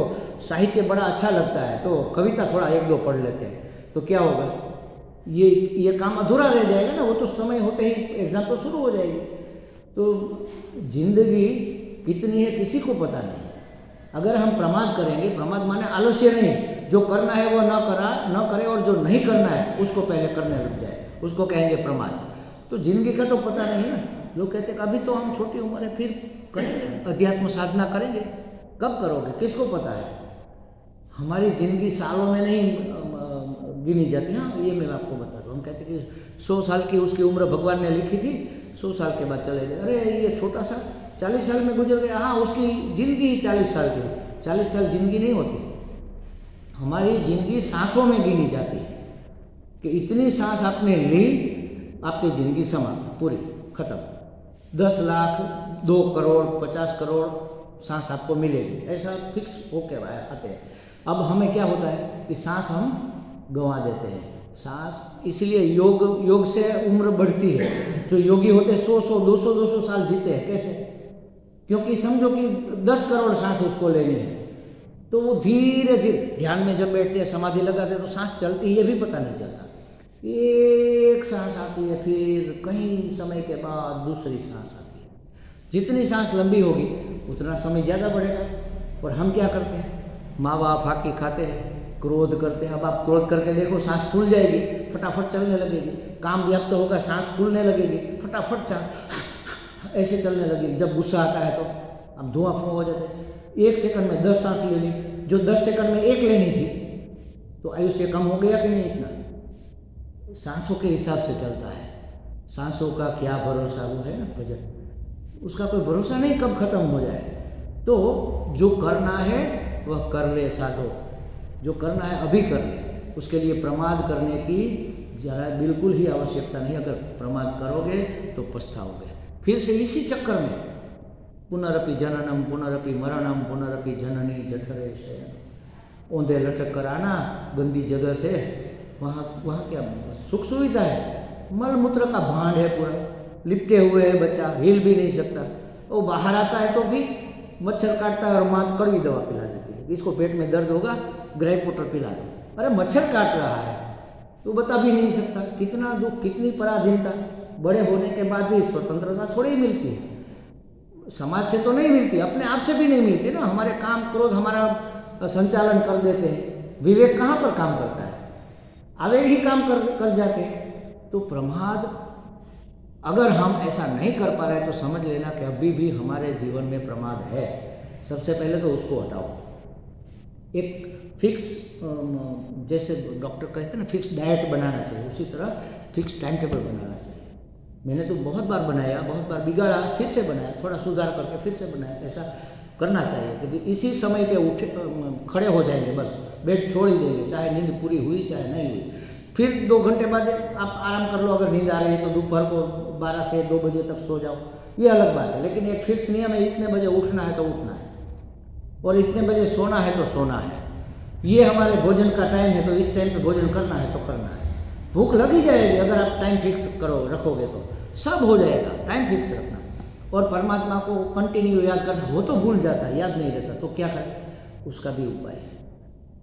साहित्य बड़ा अच्छा लगता है तो कविता थोड़ा 1-2 पढ़ लेते हैं। तो क्या होगा, ये काम अधूरा रह जाएगा ना। वो तो समय होते ही एग्ज़ाम तो शुरू हो जाएगी। तो जिंदगी कितनी है किसी को पता नहीं। अगर हम प्रमाद करेंगे, प्रमाद माने आलस्य नहीं, जो करना है वो न करे और जो नहीं करना है उसको पहले करने लग जाए, उसको कहेंगे प्रमाद। तो जिंदगी का तो पता नहीं ना। लोग कहते हैं अभी तो हम छोटी उम्र है, फिर करेंगे अध्यात्म साधना करेंगे। कब करोगे किसको पता है। हमारी जिंदगी सालों में नहीं गिनी जाती। हाँ ये मैं आपको बताता हूँ। हम कहते हैं कि 100 साल की उसकी उम्र भगवान ने लिखी थी, 100 साल के बाद चले गए। अरे ये छोटा सा 40 साल में गुजर गया। हाँ उसकी जिंदगी ही 40 साल की। 40 साल जिंदगी नहीं होती। हमारी जिंदगी सांसों में गिनी जाती है कि इतनी सांस आपने ली, आपकी जिंदगी समाप्त, पूरी खत्म। 10 लाख, 2 करोड़, 50 करोड़ सांस आपको मिलेगी, ऐसा फिक्स होके आते हैं। अब हमें क्या होता है कि सांस हम गंवा देते हैं। सांस इसलिए योग से उम्र बढ़ती है। जो योगी होते 100 200 साल जीते हैं। कैसे? क्योंकि समझो कि 10 करोड़ सांस उसको लेनी है, तो वो धीरे धीरे ध्यान में जब बैठते हैं, समाधि लगाते हैं, तो सांस चलती है ये भी पता नहीं चलता। एक सांस आती है, फिर कहीं समय के बाद दूसरी सांस आती है। जितनी सांस लंबी होगी उतना समय ज़्यादा बढ़ेगा। और हम क्या करते हैं? माँ बाप फाकी खाते हैं, क्रोध करते हैं। अब आप क्रोध करके देखो, सांस फूल जाएगी, फटाफट चलने लगेगी। काम व्याप्त होगा, सांस फूलने लगेगी, फटाफट ऐसे चलने लगेगी। जब गुस्सा आता है तो अब धुआं हो जाते हैं। 1 सेकंड में 10 सांस लेनी, जो 10 सेकंड में 1 लेनी थी, तो आयुष्य कम हो गया कि नहीं? इतना सांसों के हिसाब से चलता है। सांसों का क्या भरोसा, वो है ना भजन, उसका कोई भरोसा नहीं कब खत्म हो जाए। तो जो करना है वह कर ले साधो, जो करना है अभी कर ले। उसके लिए प्रमाद करने की जरा बिल्कुल ही आवश्यकता नहीं। अगर प्रमाद करोगे तो पछताओगे। फिर से इसी चक्कर में पुनरपि जननम पुनरपि मरणम पुनरपि जननी जठरे शयनम, औंधे लटक कर आना गंदी जगह से। वहाँ क्या सुख सुविधा है? मल मूत्र का भांड है पूरा, लिपटे हुए है, बच्चा हिल भी नहीं सकता। वो बाहर आता है तो भी मच्छर काटता है और माँ कड़वी दवा पिला देती है। इसको पेट में दर्द होगा, ग्राई पोटर पिला दो। अरे मच्छर काट रहा है तो बता भी नहीं सकता। कितना दुख, कितनी पराधीनता। बड़े होने के बाद भी स्वतंत्रता थोड़ी ही मिलती है। समाज से तो नहीं मिलती, अपने आप से भी नहीं मिलती ना। हमारे काम क्रोध हमारा संचालन कर देते हैं। विवेक कहाँ पर काम करता है? आवेग ही काम कर जाते हैं। तो प्रमाद अगर हम ऐसा नहीं कर पा रहे तो समझ लेना कि अभी भी हमारे जीवन में प्रमाद है। सबसे पहले तो उसको हटाओ। एक फिक्स, जैसे डॉक्टर कहते हैं ना, फिक्स डाइट बनाना चाहिए, उसी तरह फिक्स टाइम टेबल बनाना चाहिए। मैंने तो बहुत बार बनाया, बहुत बार बिगाड़ा, फिर से बनाया, थोड़ा सुधार करके फिर से बनाया। ऐसा करना चाहिए क्योंकि इसी समय पे उठे खड़े हो जाएंगे, बस बेड छोड़ ही देंगे, चाहे नींद पूरी हुई चाहे नहीं हुई। फिर 2 घंटे बाद आप आराम कर लो। अगर नींद आ रही है तो दोपहर को 12 से 2 बजे तक सो जाओ, ये अलग बात है। लेकिन एक फिक्स नियम है, इतने बजे उठना है तो उठना है और इतने बजे सोना है तो सोना है। ये हमारे भोजन का टाइम है तो इस टाइम पे भोजन करना है तो करना है। भूख लग ही जाएगी अगर आप टाइम फिक्स रखोगे तो सब हो जाएगा। टाइम फिक्स रखना और परमात्मा को कंटिन्यू याद करना। वो तो भूल जाता है, याद नहीं रहता, तो क्या करें? उसका भी उपाय है।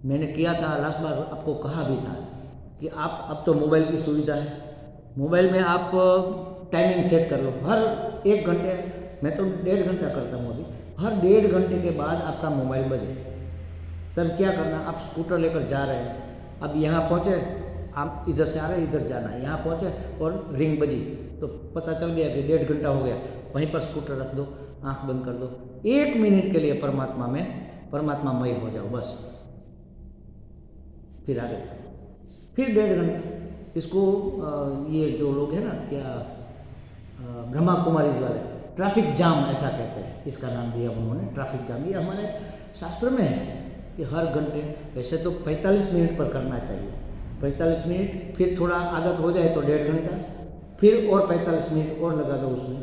मैंने किया था लास्ट बार, आपको कहा भी था कि आप अब तो मोबाइल की सुविधा है, मोबाइल में आप टाइमिंग सेट कर लो। हर 1 घंटे, मैं तो 1.5 घंटा करता हूँ अभी, हर 1.5 घंटे के बाद आपका मोबाइल बजे, तब क्या करना? आप स्कूटर लेकर जा रहे हैं, अब यहाँ पहुँचे, आप इधर से आ रहे हैं, इधर जाना है, यहाँ पहुँचे और रिंग बजी तो पता चल गया कि 1.5 घंटा हो गया। वहीं पर स्कूटर रख दो, आँख बंद कर दो, 1 मिनट के लिए परमात्मामय हो जाओ बस। फिर आगे, फिर 1.5 घंटा। इसको ये जो लोग हैं ना, क्या ब्रह्मा कुमारी वाले, ट्रैफिक जाम ऐसा कहते हैं, इसका नाम दिया उन्होंने, ट्रैफिक जाम। ये हमारे शास्त्र में है कि हर घंटे, वैसे तो 45 मिनट पर करना चाहिए, 45 मिनट, फिर थोड़ा आदत हो जाए तो 1.5 घंटा, फिर और 45 मिनट और लगा दो उसमें,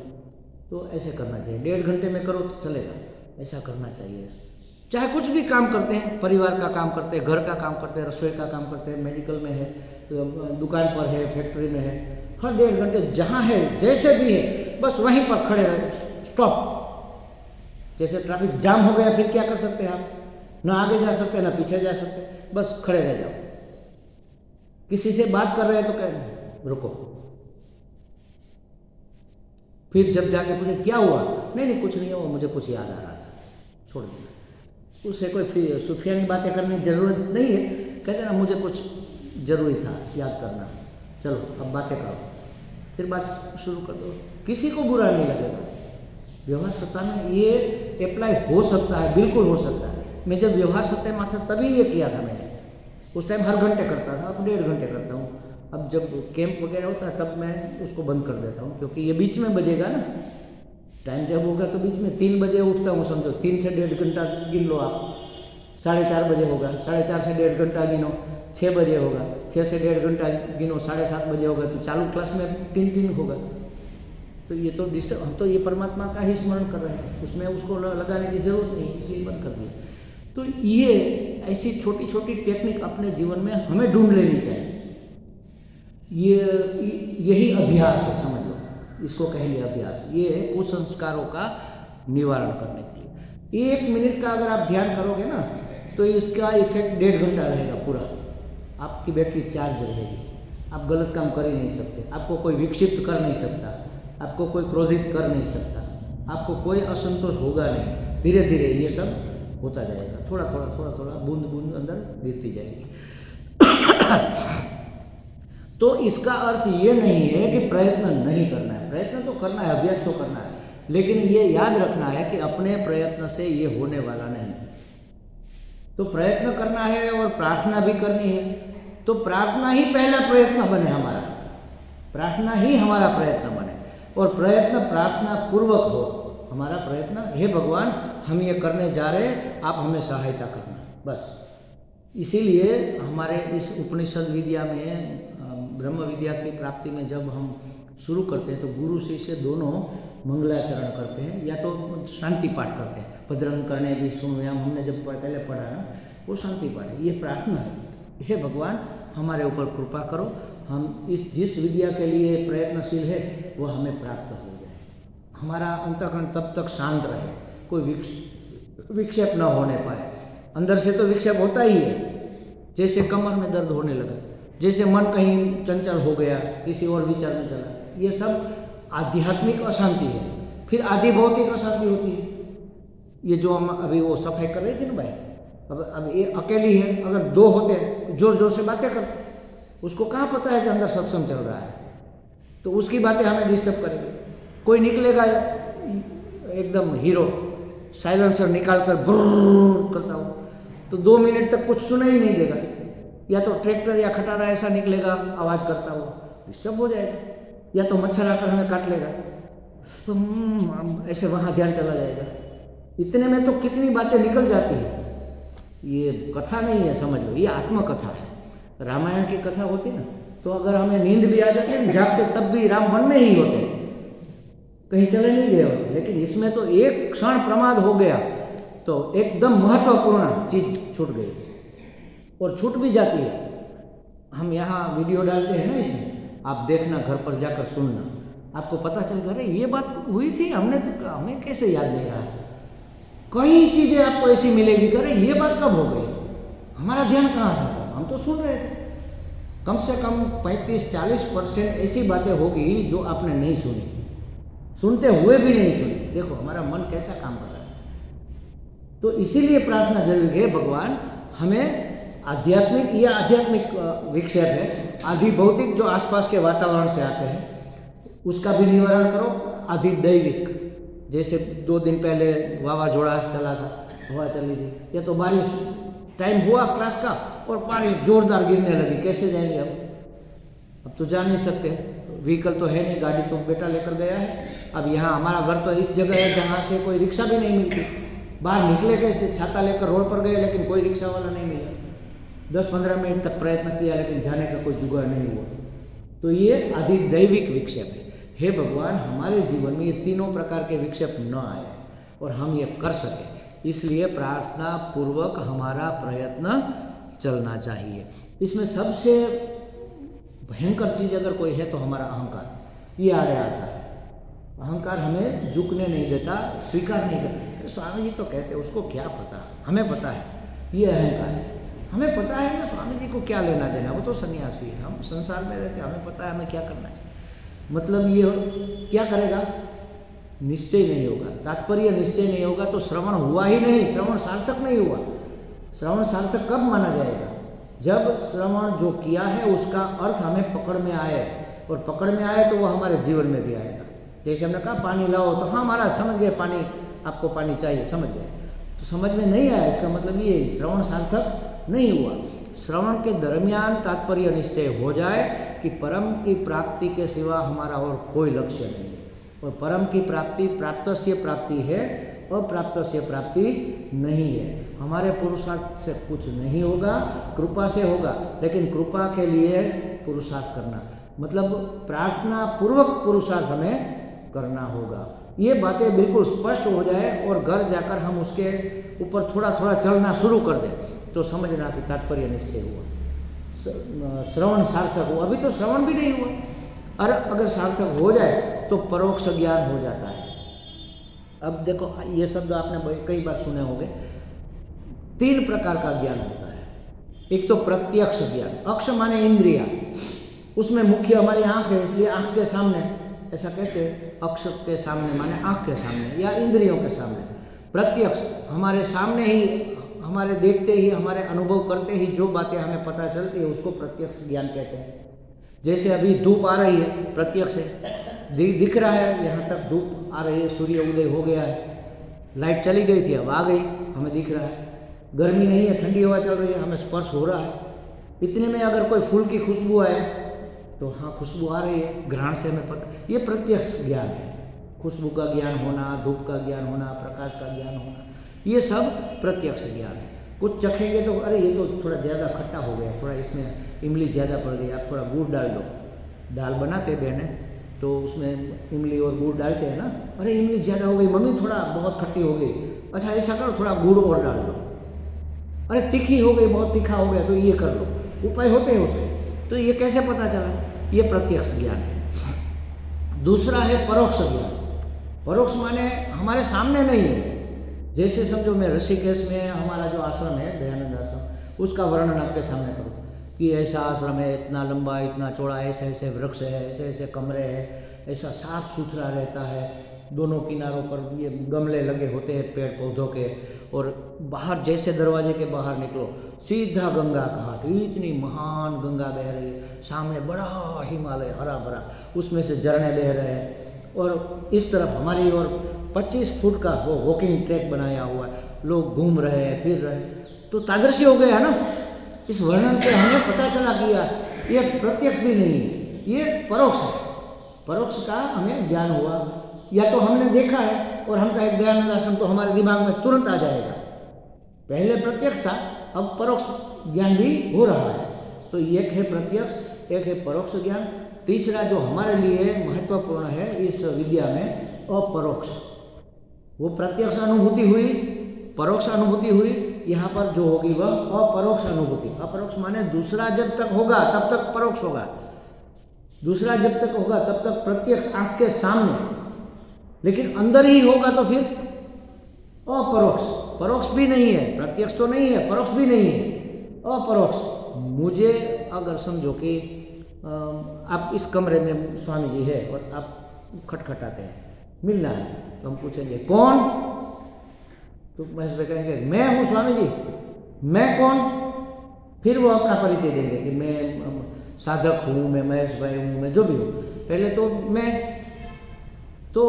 तो ऐसे करना चाहिए। 1.5 घंटे में करो तो चलेगा, ऐसा करना चाहिए। चाहे कुछ भी काम करते हैं, परिवार का काम करते हैं, घर का काम करते हैं, रसोई का काम करते हैं, मेडिकल में है, दुकान पर है, फैक्ट्री में है, हर 1.5 घंटे जहाँ है, जैसे भी है, बस वहीं पर खड़े रहे, स्टॉप। जैसे ट्रैफिक जाम हो गया, फिर क्या कर सकते हैं आप? ना आगे जा सकते, ना पीछे जा सकते, बस खड़े रह जाओ। किसी से बात कर रहे हैं तो कह रुको, फिर जब जाके पूछे क्या हुआ, नहीं कुछ नहीं हुआ, मुझे कुछ याद आ रहा था, छोड़ देना। उससे कोई सुफियानी बातें करने की जरूरत नहीं है, कहते ना मुझे कुछ जरूरी था याद करना, चलो अब बातें करो, फिर बात शुरू कर दो, किसी को बुरा नहीं लगेगा। व्यवहार सत्ता में ये अप्लाई हो सकता है, बिल्कुल हो सकता है। मैं जब व्यवहार सत्ता में था तभी ये किया था मैंने, उस टाइम हर घंटे करता था, अब 1.5 घंटे करता हूँ। अब जब कैंप वगैरह होता है तब मैं उसको बंद कर देता हूँ, क्योंकि ये बीच में बजेगा ना, टाइम जब होगा तो बीच में 3 बजे उठता हूँ, समझो 3 से 1.5 घंटा गिन लो आप, 4:30 बजे होगा, 4:30 से 1.5 घंटा गिनो, 6 बजे होगा, 6 से 1.5 घंटा गिनो, 7:30 बजे होगा, तो चालू क्लास में 3 होगा। तो ये तो डिस्टर्ब, हम तो ये परमात्मा का ही स्मरण कर रहे हैं, उसमें उसको लगाने की जरूरत नहीं, इसलिए बंद कर दिया। तो ये ऐसी छोटी छोटी टेक्निक अपने जीवन में हमें ढूंढ लेनी चाहिए। यही अभ्यास है, समझ लो, इसको कह लिया अभ्यास। ये है कुसंस्कारों का निवारण करने के लिए। 1 मिनट का अगर आप ध्यान करोगे ना तो इसका इफेक्ट 1.5 घंटा रहेगा पूरा। आपकी बैटरी चार्ज रहेगी, आप गलत काम कर ही नहीं सकते, आपको कोई विक्षिप्त कर नहीं सकता, आपको कोई क्रोधित कर नहीं सकता, आपको कोई असंतोष होगा नहीं। धीरे धीरे ये सब होता जाएगा, थोड़ा थोड़ा थोड़ा थोड़ा बूंद बूंद अंदर गिरती जाएगी। तो इसका अर्थ ये नहीं है कि प्रयत्न नहीं करना है, प्रयत्न तो करना है, अभ्यास तो करना है, लेकिन ये याद रखना है कि अपने प्रयत्न से ये होने वाला नहीं। तो प्रयत्न करना है और प्रार्थना भी करनी है, तो प्रार्थना ही पहला प्रयत्न बने हमारा, प्रार्थना ही हमारा प्रयत्न बने, और प्रयत्न प्रार्थना पूर्वक हो हमारा प्रयत्न। हे भगवान, हम ये करने जा रहे हैं, आप हमें सहायता करना, बस। इसीलिए हमारे इस उपनिषद विद्या में, ब्रह्म विद्या की प्राप्ति में जब हम शुरू करते हैं तो गुरु शिष्य दोनों मंगलाचरण करते हैं या तो शांति पाठ करते हैं। भद्रं करने भी सुनयाम, हमने जब पहले पढ़ा ना, वो शांति पाठ है, ये प्रार्थना है। हे भगवान, हमारे ऊपर कृपा करो, हम जिस विद्या के लिए प्रयत्नशील है वो हमें प्राप्त हो जाए, हमारा अंतःकरण तब तक शांत रहे, कोई विक्षेप न होने पाए। अंदर से तो विक्षेप होता ही है, जैसे कमर में दर्द होने लगा, जैसे मन कहीं चंचल हो गया, किसी और विचार में चला, ये सब आध्यात्मिक अशांति है। फिर आदि भौतिक अशांति होती है, ये जो हम अभी वो सफाई कर रहे थे ना भाई, अब ये अकेली है, अगर 2 होते जोर जोर से बातें करते, उसको कहाँ पता है कि अंदर सत्संग चल रहा है, तो उसकी बातें हमें डिस्टर्ब करेंगे। कोई निकलेगा एकदम हीरो, साइलेंसर निकाल कर ब्रर करता हो, तो 2 मिनट तक कुछ सुनाई नहीं देगा, या तो ट्रैक्टर या खटारा ऐसा निकलेगा आवाज़ करता हो, डिस्टर्ब हो जाएगा, या तो मच्छर आकर हमें काट लेगा, तो ऐसे वहाँ ध्यान चला जाएगा। इतने में तो कितनी बातें निकल जाती है। ये कथा नहीं है, समझ लो, ये आत्मकथा है। रामायण की कथा होती ना, तो अगर हमें नींद भी आ जाती है, जागते तब भी राम वन में ही होते, कहीं चले नहीं गए होते। लेकिन इसमें तो एक क्षण प्रमाद हो गया तो एकदम महत्वपूर्ण चीज छूट गई, और छूट भी जाती है। हम यहाँ वीडियो डालते हैं ना, इसमें आप देखना, घर पर जाकर सुनना, आपको पता चल गया, अरे ये बात हुई थी, हमें कैसे याद नहीं रहा। कई चीजें आपको ऐसी मिलेगी, अरे ये बात कब हो गई, हमारा ध्यान कहाँ था, हम तो सुन रहे थे। कम से कम 35-40% ऐसी बातें होगी जो आपने नहीं सुनी, सुनते हुए भी नहीं सुनी। देखो हमारा मन कैसा काम कर रहा है। तो इसीलिए प्रार्थना जरूरी है, भगवान हमें आध्यात्मिक, या आध्यात्मिक विक्षेप है, आदि भौतिक जो आसपास के वातावरण से आते हैं उसका भी निवारण करो। आदि दैविक, जैसे 2 दिन पहले वावाझोड़ा चला था, हवा चली थी, या तो बारिश, टाइम हुआ क्लास का और बारिश जोरदार गिरने लगी, कैसे जाएंगे अब तो जा नहीं सकते, व्हीकल तो है नहीं, गाड़ी तो बेटा लेकर गया है। अब यहाँ हमारा घर तो इस जगह है जहाँ से कोई रिक्शा भी नहीं मिलती, बाहर निकले कैसे, छाता लेकर रोड पर गए लेकिन कोई रिक्शा वाला नहीं मिला। 10-15 मिनट तक प्रयत्न किया लेकिन जाने का कोई जुगाड़ नहीं हुआ। तो ये आदि दैविक विक्षेप है। हे भगवान, हमारे जीवन में ये तीनों प्रकार के विक्षेप न आए और हम ये कर सकें, इसलिए प्रार्थना पूर्वक हमारा प्रयत्न चलना चाहिए। इसमें सबसे भयंकर चीज अगर कोई है तो हमारा अहंकार, ये आगे आता है। अहंकार हमें झुकने नहीं देता, स्वीकार नहीं करता। स्वामी जी तो कहते हैं, उसको क्या पता, हमें पता है, ये अहंकार है। हमें पता है ना स्वामी जी को क्या लेना देना, वो तो सन्यासी है, हम संसार में रहते, हमें पता है हमें क्या करना चाहिए। मतलब ये क्या करेगा, निश्चय नहीं होगा, तात्पर्य निश्चय नहीं होगा तो श्रवण हुआ ही नहीं, श्रवण सार्थक नहीं हुआ। श्रवण सार्थक कब माना जाएगा, जब श्रवण जो किया है उसका अर्थ हमें पकड़ में आए, और पकड़ में आए तो वो हमारे जीवन में भी आएगा। जैसे हमने कहा पानी लाओ, तो हाँ महाराज समझ गए, पानी आपको पानी चाहिए, समझ गए, तो समझ में नहीं आया, इसका मतलब ये श्रवण सार्थक नहीं हुआ। श्रवण के दरमियान तात्पर्य निश्चय हो जाए कि परम की प्राप्ति के सिवा हमारा और कोई लक्ष्य नहीं है, और परम की प्राप्ति प्राप्तस्य प्राप्ति है, अप्राप्तस्य प्राप्ति नहीं है। हमारे पुरुषार्थ से कुछ नहीं होगा, कृपा से होगा, लेकिन कृपा के लिए पुरुषार्थ करना, मतलब प्रार्थना पूर्वक पुरुषार्थ हमें करना होगा। ये बातें बिल्कुल स्पष्ट हो जाए और घर जाकर हम उसके ऊपर थोड़ा थोड़ा चलना शुरू कर दें तो समझना कि तात्पर्य निश्चय हुआ। श्रवण सार्थक हो। अभी तो श्रवण भी नहीं हुआ, और अगर सार्थक हो जाए तो परोक्ष ज्ञान हो जाता है। अब देखो, ये शब्द आपने कई बार सुने होंगे। 3 प्रकार का ज्ञान होता है। एक तो प्रत्यक्ष ज्ञान, अक्ष माने इंद्रिया, उसमें मुख्य हमारी आंख है, इसलिए आंख के सामने, ऐसा कहते हैं, अक्ष के सामने माने आंख के सामने या इंद्रियों के सामने। प्रत्यक्ष हमारे सामने ही, हमारे देखते ही, हमारे अनुभव करते ही जो बातें हमें पता चलती है उसको प्रत्यक्ष ज्ञान कहते हैं। जैसे अभी धूप आ रही है, प्रत्यक्ष है, दिख रहा है, यहाँ तक धूप आ रही है, सूर्य उदय हो गया है, लाइट चली गई थी, अब आ गई, हमें दिख रहा है। गर्मी नहीं है, ठंडी हवा चल रही है, हमें स्पर्श हो रहा है। इतने में अगर कोई फूल की खुशबू आए तो हाँ, खुशबू आ रही है, घ्राण से हमें पता, ये प्रत्यक्ष ज्ञान है। खुशबू का ज्ञान होना, धूप का ज्ञान होना, प्रकाश का ज्ञान होना, ये सब प्रत्यक्ष ज्ञान है। कुछ चखेंगे तो अरे ये तो थोड़ा ज़्यादा खट्टा हो गया, थोड़ा इसमें इमली ज़्यादा पड़ गई, आप थोड़ा गुड़ डाल दो। दाल बनाते बहने तो उसमें इमली और गुड़ डालते हैं ना, अरे इमली ज़्यादा हो गई मम्मी, थोड़ा बहुत खट्टी हो गई, अच्छा ऐसा करो थोड़ा गुड़ और डाल दो। अरे तीखी हो गई, बहुत तीखा हो गया, तो ये कर लो। उपाय होते हैं उसके। तो ये कैसे पता चला? ये प्रत्यक्ष ज्ञान है। दूसरा है परोक्ष ज्ञान। परोक्ष माने हमारे सामने नहीं है। जैसे समझो मैं ऋषिकेश में हमारा जो आश्रम है, दयानंद आश्रम, उसका वर्णन आपके सामने करूँ कि ऐसा आश्रम है, इतना लंबा, इतना चौड़ा, ऐसे ऐसे वृक्ष है, ऐसे ऐसे कमरे हैं, ऐसा साफ सुथरा रहता है, दोनों किनारों पर ये गमले लगे होते हैं पेड़ पौधों के, और बाहर जैसे दरवाजे के बाहर निकलो सीधा गंगा घाट, इतनी महान गंगा बह रही है, सामने बड़ा हिमालय हरा भरा, उसमें से झरने बह रहे हैं, और इस तरफ हमारी ओर 25 फुट का वो वॉकिंग ट्रैक बनाया हुआ है, लोग घूम रहे हैं, फिर रहे हैं। तो तादृशी हो गया है ना। इस वर्णन से हमें पता चला कि ये प्रत्यक्ष भी नहीं है, ये परोक्ष है। परोक्ष का हमें ज्ञान हुआ, या तो हमने देखा है और हम कहें दयानंद आश्रम, तो हमारे दिमाग में तुरंत आ जाएगा। पहले प्रत्यक्ष था, अब परोक्ष ज्ञान भी हो रहा है। तो एक है प्रत्यक्ष, एक है परोक्ष ज्ञान। तीसरा जो हमारे लिए महत्वपूर्ण है इस विद्या में, अपरोक्ष। वो प्रत्यक्ष अनुभूति हुई, परोक्ष अनुभूति हुई, यहाँ पर जो होगी वह अपरोक्ष अनुभूति। अपरोक्ष माने दूसरा जब तक होगा तब तक परोक्ष होगा, दूसरा जब तक होगा तब तक प्रत्यक्ष आंख के सामने, लेकिन अंदर ही होगा तो फिर अपरोक्ष। परोक्ष भी नहीं है, प्रत्यक्ष तो नहीं है, परोक्ष भी नहीं है, अपरोक्ष। मुझे अगर समझो कि आप इस कमरे में स्वामी जी है और आप खटखटाते हैं, मिलना है, तो हम पूछेंगे कौन? तो महेश भाई कहेंगे मैं हूँ स्वामी जी। मैं कौन? फिर वो अपना परिचय देंगे कि मैं साधक हूँ, मैं महेश भाई हूँ, मैं जो भी हूँ। पहले तो मैं, तो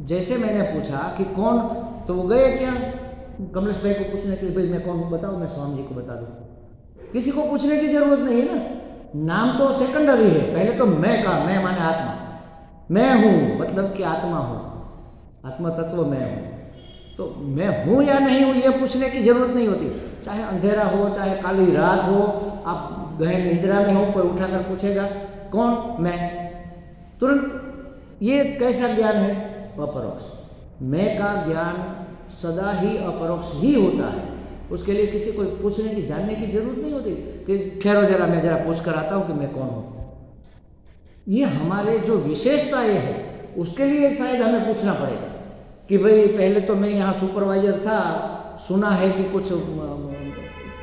जैसे मैंने पूछा कि कौन, तो वो गए क्या कमलेश भाई को पूछने के लिए, भाई मैं कौन हूँ बताओ, मैं स्वामी जी को बता दूँ। किसी को पूछने की जरूरत नहीं है ना, नाम तो सेकेंडरी है। पहले तो मैं का, मैं माने आत्मा, मैं हूँ मतलब कि आत्मा हूँ, आत्मा तत्व मैं हूँ। तो मैं हूँ या नहीं हूँ ये पूछने की जरूरत नहीं होती। चाहे अंधेरा हो, चाहे काली रात हो, आप गहन निद्रा में हो, कोई उठाकर पूछेगा कौन? मैं, तुरंत। ये कैसा ज्ञान है? अपरोक्ष। मैं का ज्ञान सदा ही अपरोक्ष ही होता है। उसके लिए किसी को पूछने की, जानने की जरूरत नहीं होती कि ठहरो जरा, मैं जरा पूछ कर आता हूँ कि मैं कौन हूँ। ये हमारे जो विशेषताएं है उसके लिए शायद हमें पूछना पड़ेगा कि भाई पहले तो मैं यहाँ सुपरवाइजर था, सुना है कि कुछ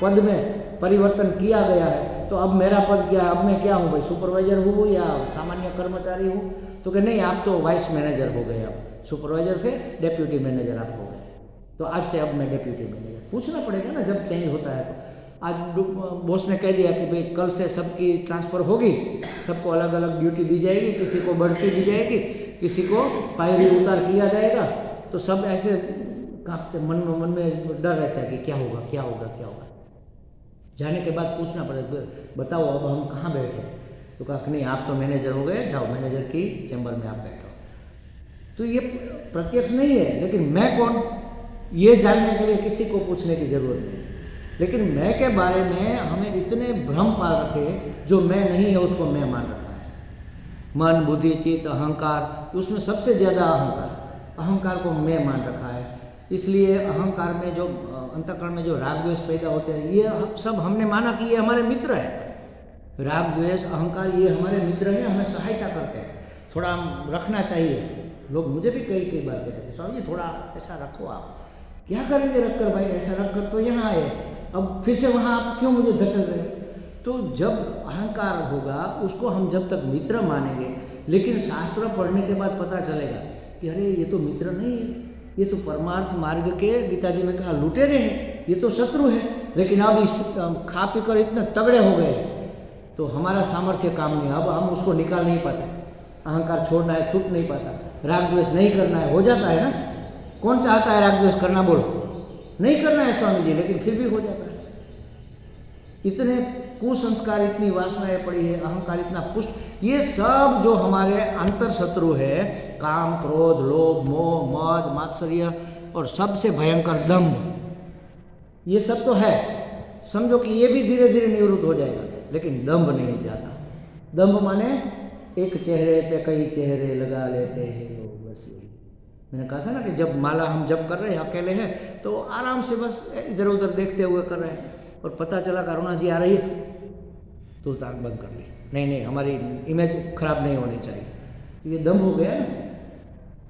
पद में परिवर्तन किया गया है, तो अब मेरा पद क्या है, अब मैं क्या हूँ भाई, सुपरवाइजर हूँ या सामान्य कर्मचारी हूँ? तो कि नहीं, आप तो वाइस मैनेजर हो गए, अब सुपरवाइजर से डेप्यूटी मैनेजर आप हो गए, तो आज से अब मैं डेप्यूटी मैनेजर। पूछना पड़ेगा ना जब चेंज होता है तो। आज बॉस ने कह दिया कि भाई कल से सबकी ट्रांसफ़र होगी, सबको अलग अलग ड्यूटी दी जाएगी, किसी को बढ़ती दी जाएगी, किसी को पायरी उतार किया जाएगा, तो सब ऐसे कांपते, मन में डर रहता है कि क्या होगा क्या होगा क्या होगा। जाने के बाद पूछना पड़ेगा, बताओ अब हम कहाँ बैठे? तो कहा नहीं, आप तो मैनेजर हो गए, जाओ मैनेजर की चैम्बर में आप बैठो। तो ये प्रत्यक्ष नहीं है, लेकिन मैं कौन ये जानने के लिए किसी को पूछने की जरूरत नहीं। लेकिन मैं के बारे में हमें इतने भ्रम पाल रखे, जो मैं नहीं है उसको मैं मान रखा है। मन, बुद्धि, चित्त, अहंकार, उसमें सबसे ज़्यादा अहंकार को मैं मान रखा है। इसलिए अहंकार में जो अंतःकरण में जो राग द्वेष पैदा होते हैं, ये सब हमने माना कि ये हमारे मित्र है। राग द्वेष अहंकार ये हमारे मित्र हैं, हमें सहायता करते हैं। थोड़ा रखना चाहिए। लोग मुझे भी कई बार कहते थे, स्वामी जी थोड़ा ऐसा रखो। आप क्या करेंगे रख कर भाई? ऐसा रख कर तो यहाँ आए, अब फिर से वहाँ आप क्यों मुझे धकेल रहे हो? तो जब अहंकार होगा उसको हम जब तक मित्र मानेंगे, लेकिन शास्त्र पढ़ने के बाद पता चलेगा कि अरे ये तो मित्र नहीं है, ये तो परमार्थ मार्ग के, गीता जी में कहा, लुटेरे हैं, ये तो शत्रु है। लेकिन अब इस खा पी कर इतने तगड़े हो गए तो हमारा सामर्थ्य काम नहीं, अब हम उसको निकाल नहीं पाते। अहंकार छोड़ना है, छूट नहीं पाता। राग द्वेष नहीं करना है, हो जाता है ना। कौन चाहता है राग द्वेष करना? बोलो, नहीं करना है स्वामी जी, लेकिन फिर भी हो जाता है। इतने कुसंस्कार, इतनी वासनाएं पड़ी है, अहंकार इतना पुष्ट, ये सब जो हमारे अंतर शत्रु है, काम, क्रोध, लोभ, मोह, मद, मात्सर्य और सबसे भयंकर दंभ, ये सब तो है। समझो कि ये भी धीरे धीरे निवृत्त हो जाएगा, लेकिन दंभ नहीं जाता। दंभ माने एक चेहरे पे कई चेहरे लगा लेते हैं लोग, बस यही। मैंने कहा था ना कि जब माला हम जब कर रहे हैं, अकेले हैं, तो आराम से बस इधर उधर देखते हुए कर रहे हैं, और पता चला करुणा जी आ रही है तो आँख बंद कर ली। नहीं, हमारी इमेज खराब नहीं होनी चाहिए। ये दम हो गया ना।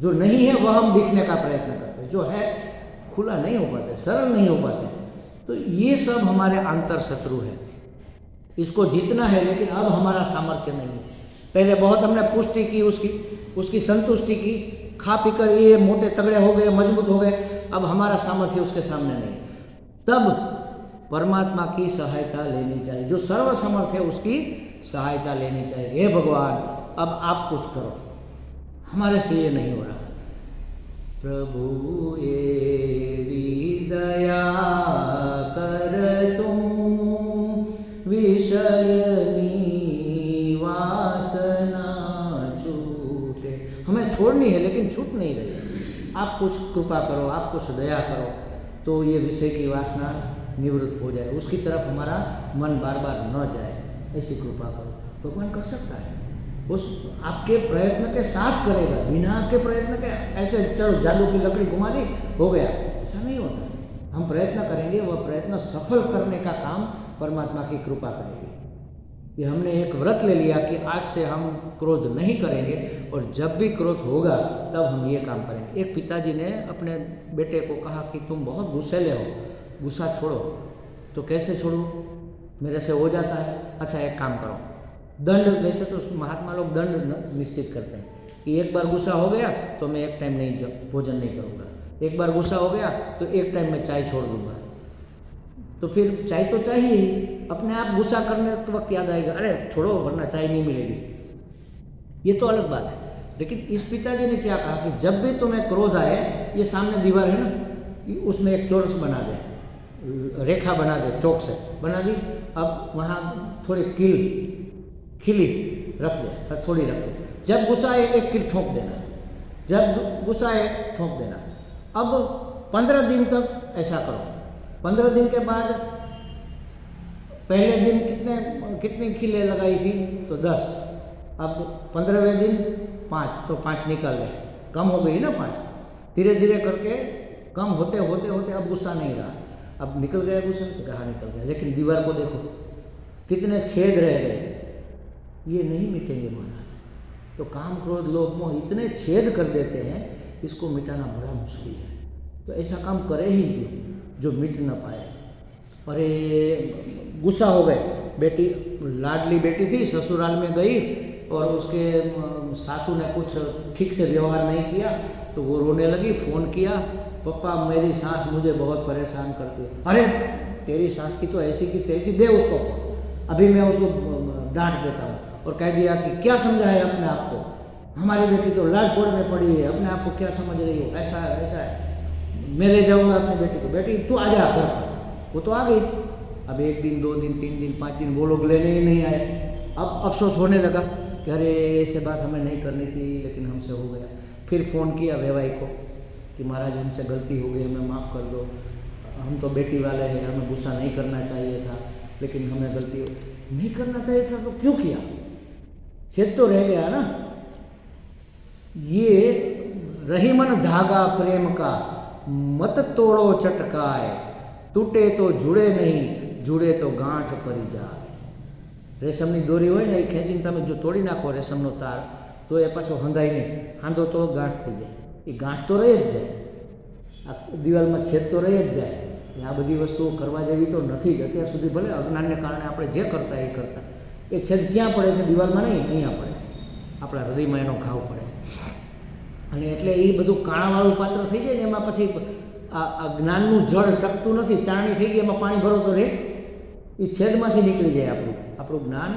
जो नहीं है वह हम दिखने का प्रयत्न करते हैं, जो है खुला नहीं हो पाते, सरल नहीं हो पाते। तो ये सब हमारे अंतर शत्रु है, इसको जीतना है, लेकिन अब हमारा सामर्थ्य नहीं है। पहले बहुत हमने पुष्टि की, उसकी संतुष्टि की, खा पी कर ये मोटे तगड़े हो गए, मजबूत हो गए, अब हमारा सामर्थ्य उसके सामने नहीं। तब परमात्मा की सहायता लेनी चाहिए, जो सर्वसमर्थ है उसकी सहायता लेनी चाहिए। हे भगवान, अब आप कुछ करो, हमारे से ये नहीं हो रहा। प्रभु ये दया कर तुम विषय वासना छूटे। हमें छोड़नी है लेकिन छूट नहीं रही। आप कुछ कृपा करो, आप कुछ दया करो, तो ये विषय की वासना निवृत्त हो जाए, उसकी तरफ हमारा मन बार बार न जाए। ऐसी कृपा करो। भगवान कर सकता है, उस आपके प्रयत्न के साथ करेगा, बिना आपके प्रयत्न के ऐसे चलो जादू की लकड़ी घुमा दी हो गया, ऐसा नहीं होता। हम प्रयत्न करेंगे, वह प्रयत्न सफल करने का काम परमात्मा की कृपा करेगी। ये हमने एक व्रत ले लिया कि आज से हम क्रोध नहीं करेंगे, और जब भी क्रोध होगा तब हम ये काम करेंगे। एक पिताजी ने अपने बेटे को कहा कि तुम बहुत गुस्सेले हो, गुस्सा छोड़ो। तो कैसे छोड़ूं, मेरे से हो जाता है। अच्छा एक काम करो, दंड, वैसे तो महात्मा लोग दंड निश्चित करते हैं कि एक बार गुस्सा हो गया तो मैं एक टाइम नहीं भोजन नहीं करूँगा, एक बार गुस्सा हो गया तो एक टाइम मैं चाय छोड़ दूँगा। तो फिर चाय तो चाहिए ही, अपने आप गुस्सा करने के वक्त याद आएगा, अरे छोड़ो वरना चाय नहीं मिलेगी। ये तो अलग बात है। लेकिन इस पिताजी ने क्या कहा कि जब भी तुम्हें क्रोध आए, ये सामने दीवार है ना, उसमें एक चौरस बना दे, रेखा बना दे, चौक से बना दी। अब वहाँ थोड़ी खिली रख दे, थोड़ी रख दे। जब गुस्सा आए एक कील ठोक देना, जब गुस्सा आए ठोक देना। अब 15 दिन तक ऐसा करो। 15 दिन के बाद, पहले दिन कितनी खिले लगाई थी तो 10, अब 15वें दिन 5, तो 5 निकल गए, कम हो गई ना 5। धीरे धीरे करके कम होते होते होते अब गुस्सा नहीं रहा, अब निकल गया गुस्सा, तो कहाँ निकल गया। लेकिन दीवार को देखो कितने छेद रह गए, ये नहीं मिटेंगे महाराज। तो काम, क्रोध, लोभ, मोह इतने छेद कर देते हैं, इसको मिटाना बड़ा मुश्किल है। तो ऐसा काम करे ही क्यों जो मिट न पाए। अरे गुस्सा हो गए, बेटी, लाडली बेटी थी, ससुराल में गई और उसके सासू ने कुछ ठीक से व्यवहार नहीं किया, तो वो रोने लगी। फ़ोन किया, पप्पा मेरी सास मुझे बहुत परेशान करती है। अरे तेरी सास की तो ऐसी की तैसी, दे उसको फ़ोन, अभी मैं उसको डांट देता हूँ। और कह दिया कि क्या समझा है अपने आप को, हमारी बेटी तो लाड कोड़ में पड़ी है, अपने आप को क्या समझ रही हो, ऐसा है ऐसा है। मैं ले जाऊँगा अपनी बेटी को, बेटी तू आ जा घर पर। वो तो आ गई। अब 1 दिन 2 दिन 3 दिन 5 दिन वो लोग लेने ही नहीं आए। अब अफसोस होने लगा कि अरे ऐसे बात हमें नहीं करनी थी, लेकिन हमसे हो गया। फिर फ़ोन किया वैवाहिक को कि महाराज हमसे गलती हो गई, हमें माफ़ कर दो, हम तो बेटी वाले हैं, हमें गुस्सा नहीं करना चाहिए था, लेकिन हमें गलती नहीं करना चाहिए था तो क्यों किया, छेद तो रह गया ना। ये रही मन धागा प्रेम का, मत तोड़ो चटकाए, तूटे तो जुड़े नहीं, जुड़े तो गांठ पड़ी जाए। रेशमनी दोरी होय ने ए खेंचीने तमे जो तोड़ी नाखो रेशमनो तार तो ए पाछो हंधाय नहीं, हांधो तो गांठ थई जाय। ए गांठ तो रही ज जाय, आ दीवालमां छेद तो रही ज जाय। आ बधी वस्तुओ करवा जेवी तो नथी ज। अत्यार सुधी भले अज्ञानने कारणे आपणे जे करता ए करता, ए छेद क्यां पड़े छे? दीवालमां नहीं, अहींया पड़े छे, आपणा हृदयमां एनो घाव पड़े। अने एटले ए बधुं काणावाळुं पात्र थई जाय ने एमां पछी आ ज्ञाननुं जળ टकतुं नथी। चाळणी थई गई, एमां पाणी भरो तो रे, ए छेदमांथी નીકળી જાય। આપણું જ્ઞાન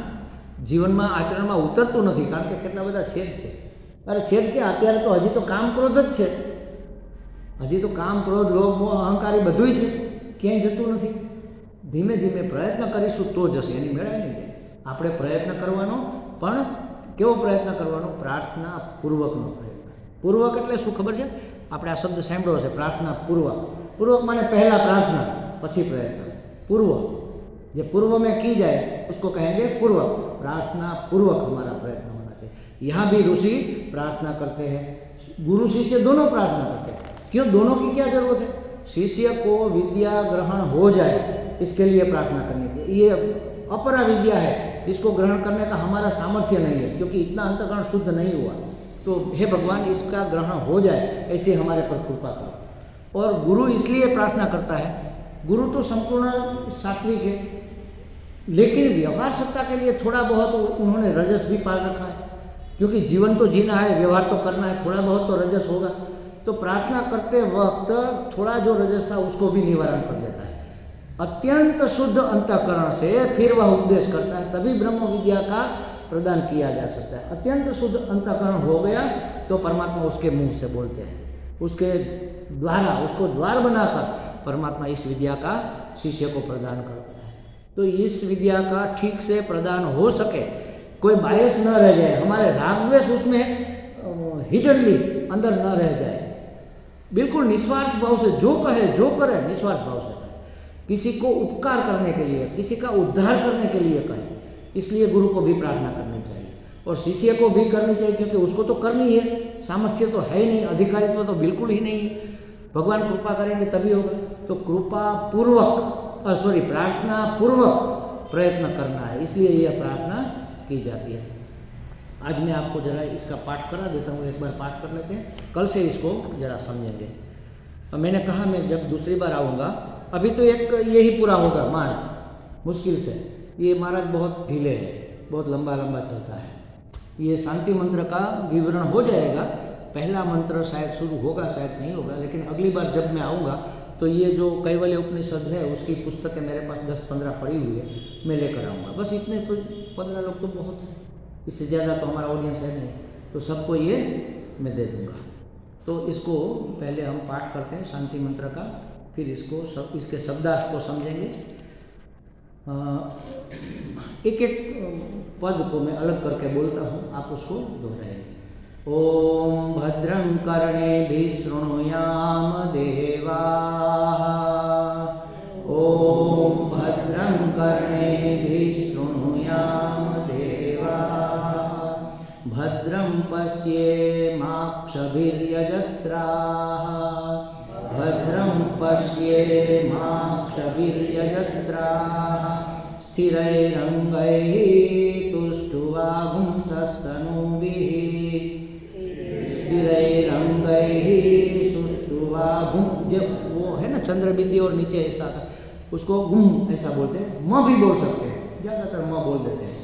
જીવનમાં આચરણમાં ઉતરતું નથી, કારણ કે કેટલા બધા છેદ છે। અરે છેદ કે અત્યારે તો હજી તો કામ ક્રોધ જ છે, હજી તો કામ ક્રોધ લોભ મોહ અહંકાર એ બધુંય છે, ક્યાંય જતું નથી। ધીમે ધીમે પ્રયત્ન કરીશું તો જશે, એની મેળાય નહીં જાય। આપણે પ્રયત્ન કરવાનો, પણ કેવો પ્રયત્ન કરવાનો? પ્રાર્થનાપૂર્વકનો પ્રયત્ન। પૂર્વક એટલે શું ખબર છે? આપણે આ શબ્દ સાંભળ્યો છે, प्रार्थनापूर्वक। पूर्वक माने पहला प्रार्थना पछी प्रयत्न। पूर्व, जो पूर्व में की जाए उसको कहेंगे पूर्वक। प्रार्थना पूर्वक हमारा प्रयत्न होना चाहिए। यहाँ भी ऋषि प्रार्थना करते हैं, गुरु शिष्य दोनों प्रार्थना करते हैं। क्यों? दोनों की क्या जरूरत है? शिष्य को विद्या ग्रहण हो जाए इसके लिए प्रार्थना करनी चाहिए। ये अपरा विद्या है, इसको ग्रहण करने का हमारा सामर्थ्य नहीं है, क्योंकि इतना अंतःकरण शुद्ध नहीं हुआ। तो हे भगवान, इसका ग्रहण हो जाए ऐसे हमारे पर कृपा करो। और गुरु इसलिए प्रार्थना करता है, गुरु तो संपूर्ण सात्विक है, लेकिन व्यवहार सत्ता के लिए थोड़ा बहुत उन्होंने रजस भी पाल रखा है, क्योंकि जीवन तो जीना है, व्यवहार तो करना है, थोड़ा बहुत तो रजस होगा। तो प्रार्थना करते वक्त थोड़ा जो रजस था उसको भी निवारण कर देता है। अत्यंत शुद्ध अंतःकरण से फिर वह उपदेश करता है, तभी ब्रह्म विद्या का प्रदान किया जा सकता है। अत्यंत शुद्ध अंतःकरण हो गया तो परमात्मा उसके मुंह से बोलते हैं, उसके द्वारा, उसको द्वार बनाकर परमात्मा इस विद्या का शिष्य को प्रदान करता है। तो इस विद्या का ठीक से प्रदान हो सके, कोई बायस न रह जाए, हमारे राग द्वेष उसमें हिडनली अंदर न रह जाए, बिल्कुल निस्वार्थ भाव से जो कहे जो करे निस्वार्थ भाव से कहे, किसी को उपकार करने के लिए, किसी का उद्धार करने के लिए कहे। इसलिए गुरु को भी प्रार्थना करनी चाहिए और शिष्य को भी करनी चाहिए, क्योंकि उसको तो करनी है, सामर्थ्य तो है ही नहीं, अधिकारित्व तो बिल्कुल ही नहीं है। भगवान कृपा करेंगे तभी होगा। तो कृपा पूर्वक प्रार्थना पूर्वक प्रयत्न करना है, इसलिए यह प्रार्थना की जाती है। आज मैं आपको जरा इसका पाठ करा देता हूँ, एक बार पाठ कर लेते हैं, कल से इसको जरा समझेंगे। और मैंने कहा मैं जब दूसरी बार आऊँगा, अभी तो एक यही पूरा होगा मान मुश्किल से, ये महाराज बहुत ढीले है, बहुत लंबा लंबा चलता है। ये शांति मंत्र का विवरण हो जाएगा, पहला मंत्र शायद शुरू होगा, शायद नहीं होगा, लेकिन अगली बार जब मैं आऊँगा तो ये जो कैवल्य उपनिषद है उसकी पुस्तकें मेरे पास 10-15 पड़ी हुई है, मैं लेकर आऊँगा। बस इतने तो 15 लोग तो बहुत है, इससे ज़्यादा तो हमारा ऑडियंस है नहीं, तो सबको ये मैं दे दूँगा। तो इसको पहले हम पाठ करते हैं शांति मंत्र का, फिर इसको इसके शब्दार्थ को समझेंगे। एक एक पद को मैं अलग करके बोलता हूँ, आप उसको दोहराएंगे। ओम भद्रं कर्णेभिः शृणुयाम देवाः। ओम भद्रं कर्णेभिः शृणुयाम देवाः। भद्रं पश्येमाक्षभिर्यजत्राः। भद्रं पश्येमाक्षभिर्यजत्राः। स्थिरैरङ्गैः तुष्टुवागुंसस्तनूभिः। स्थिरैरङ्गैः सुष्टुवागुं, जब वो है ना चंद्र बिंदी और नीचे ऐसा था, उसको गुम ऐसा बोलते हैं, म भी बोल सकते हैं, ज़्यादातर म बोल देते हैं।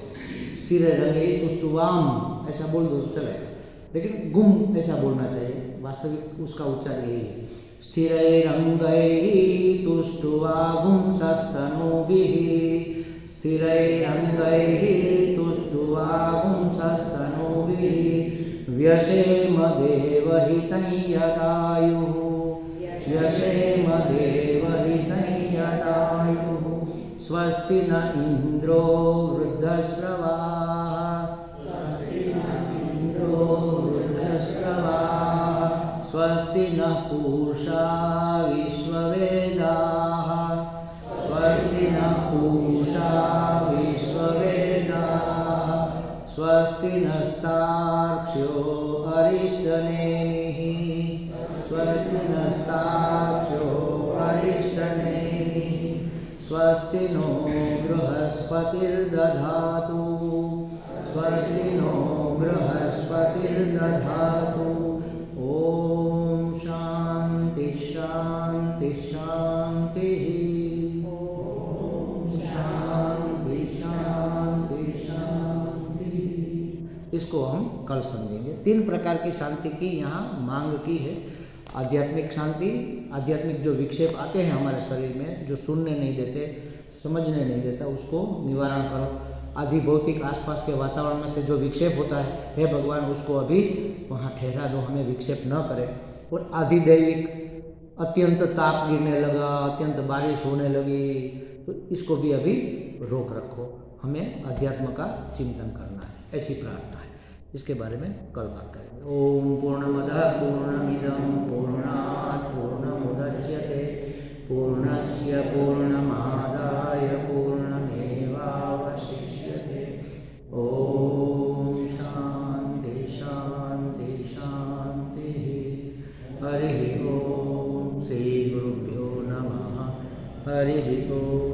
स्थिरैरङ्गैः तुष्टुवाम ऐसा बोल दो तो चलेगा, लेकिन गुम ऐसा बोलना चाहिए, वास्तविक उसका उच्चारण यही है। स्थिरैरङ्गैः तुष्टुवागुंसस्तनूभिः। स्थिरैरङ्गैः तुष्टुवागुंसस्तनूभिः। व्यशेम देवहितं यदायुः। व्यशेम देवहितं यदायुः। स्वस्ति न इन्द्रो वृद्धश्रवाः। स्वस्ति न इन्द्रो वृद्धश्रवाः। स्वस्ति नः पूषा विश्ववेदाः। स्वस्ति नः पूषा विश्ववेदाः। स्वस्ति नस्तार्क्ष्यो अरिष्टनेमिः। स्वस्ति नस्तार्क्ष्यो स्वस्ति नो बृहस्पतिर्दधातु स्वस्ति नो बृहस्पतिर्दधातु। ओम शांति शांति शांति। शांति शांति शांति। इसको हम कल समझेंगे। 3 प्रकार की शांति की यहाँ मांग की है। आध्यात्मिक शांति, आध्यात्मिक जो विक्षेप आते हैं हमारे शरीर में, जो सुनने नहीं देते, समझने नहीं देता, उसको निवारण करो। आदि भौतिक आसपास के वातावरण में से जो विक्षेप होता है, हे भगवान उसको अभी वहाँ ठहरा दो, हमें विक्षेप न करे। और आदि दैविक, अत्यंत ताप गिरने लगा, अत्यंत बारिश होने लगी, तो इसको भी अभी रोक रखो। हमें अध्यात्म का चिंतन करना है, ऐसी प्रार्थना है। इसके बारे में कल बात करेंगे। ओम पूर्णमदः पूर्णमिदं पूर्णात् पूर्णमुदच्यते पूर्णस्य पूर्णमादाय पूर्णमेवावशिष्यते। ओम शांति शांति शांति। हरि ओम। श्री गुरुभ्यो नमः। हरि ओम।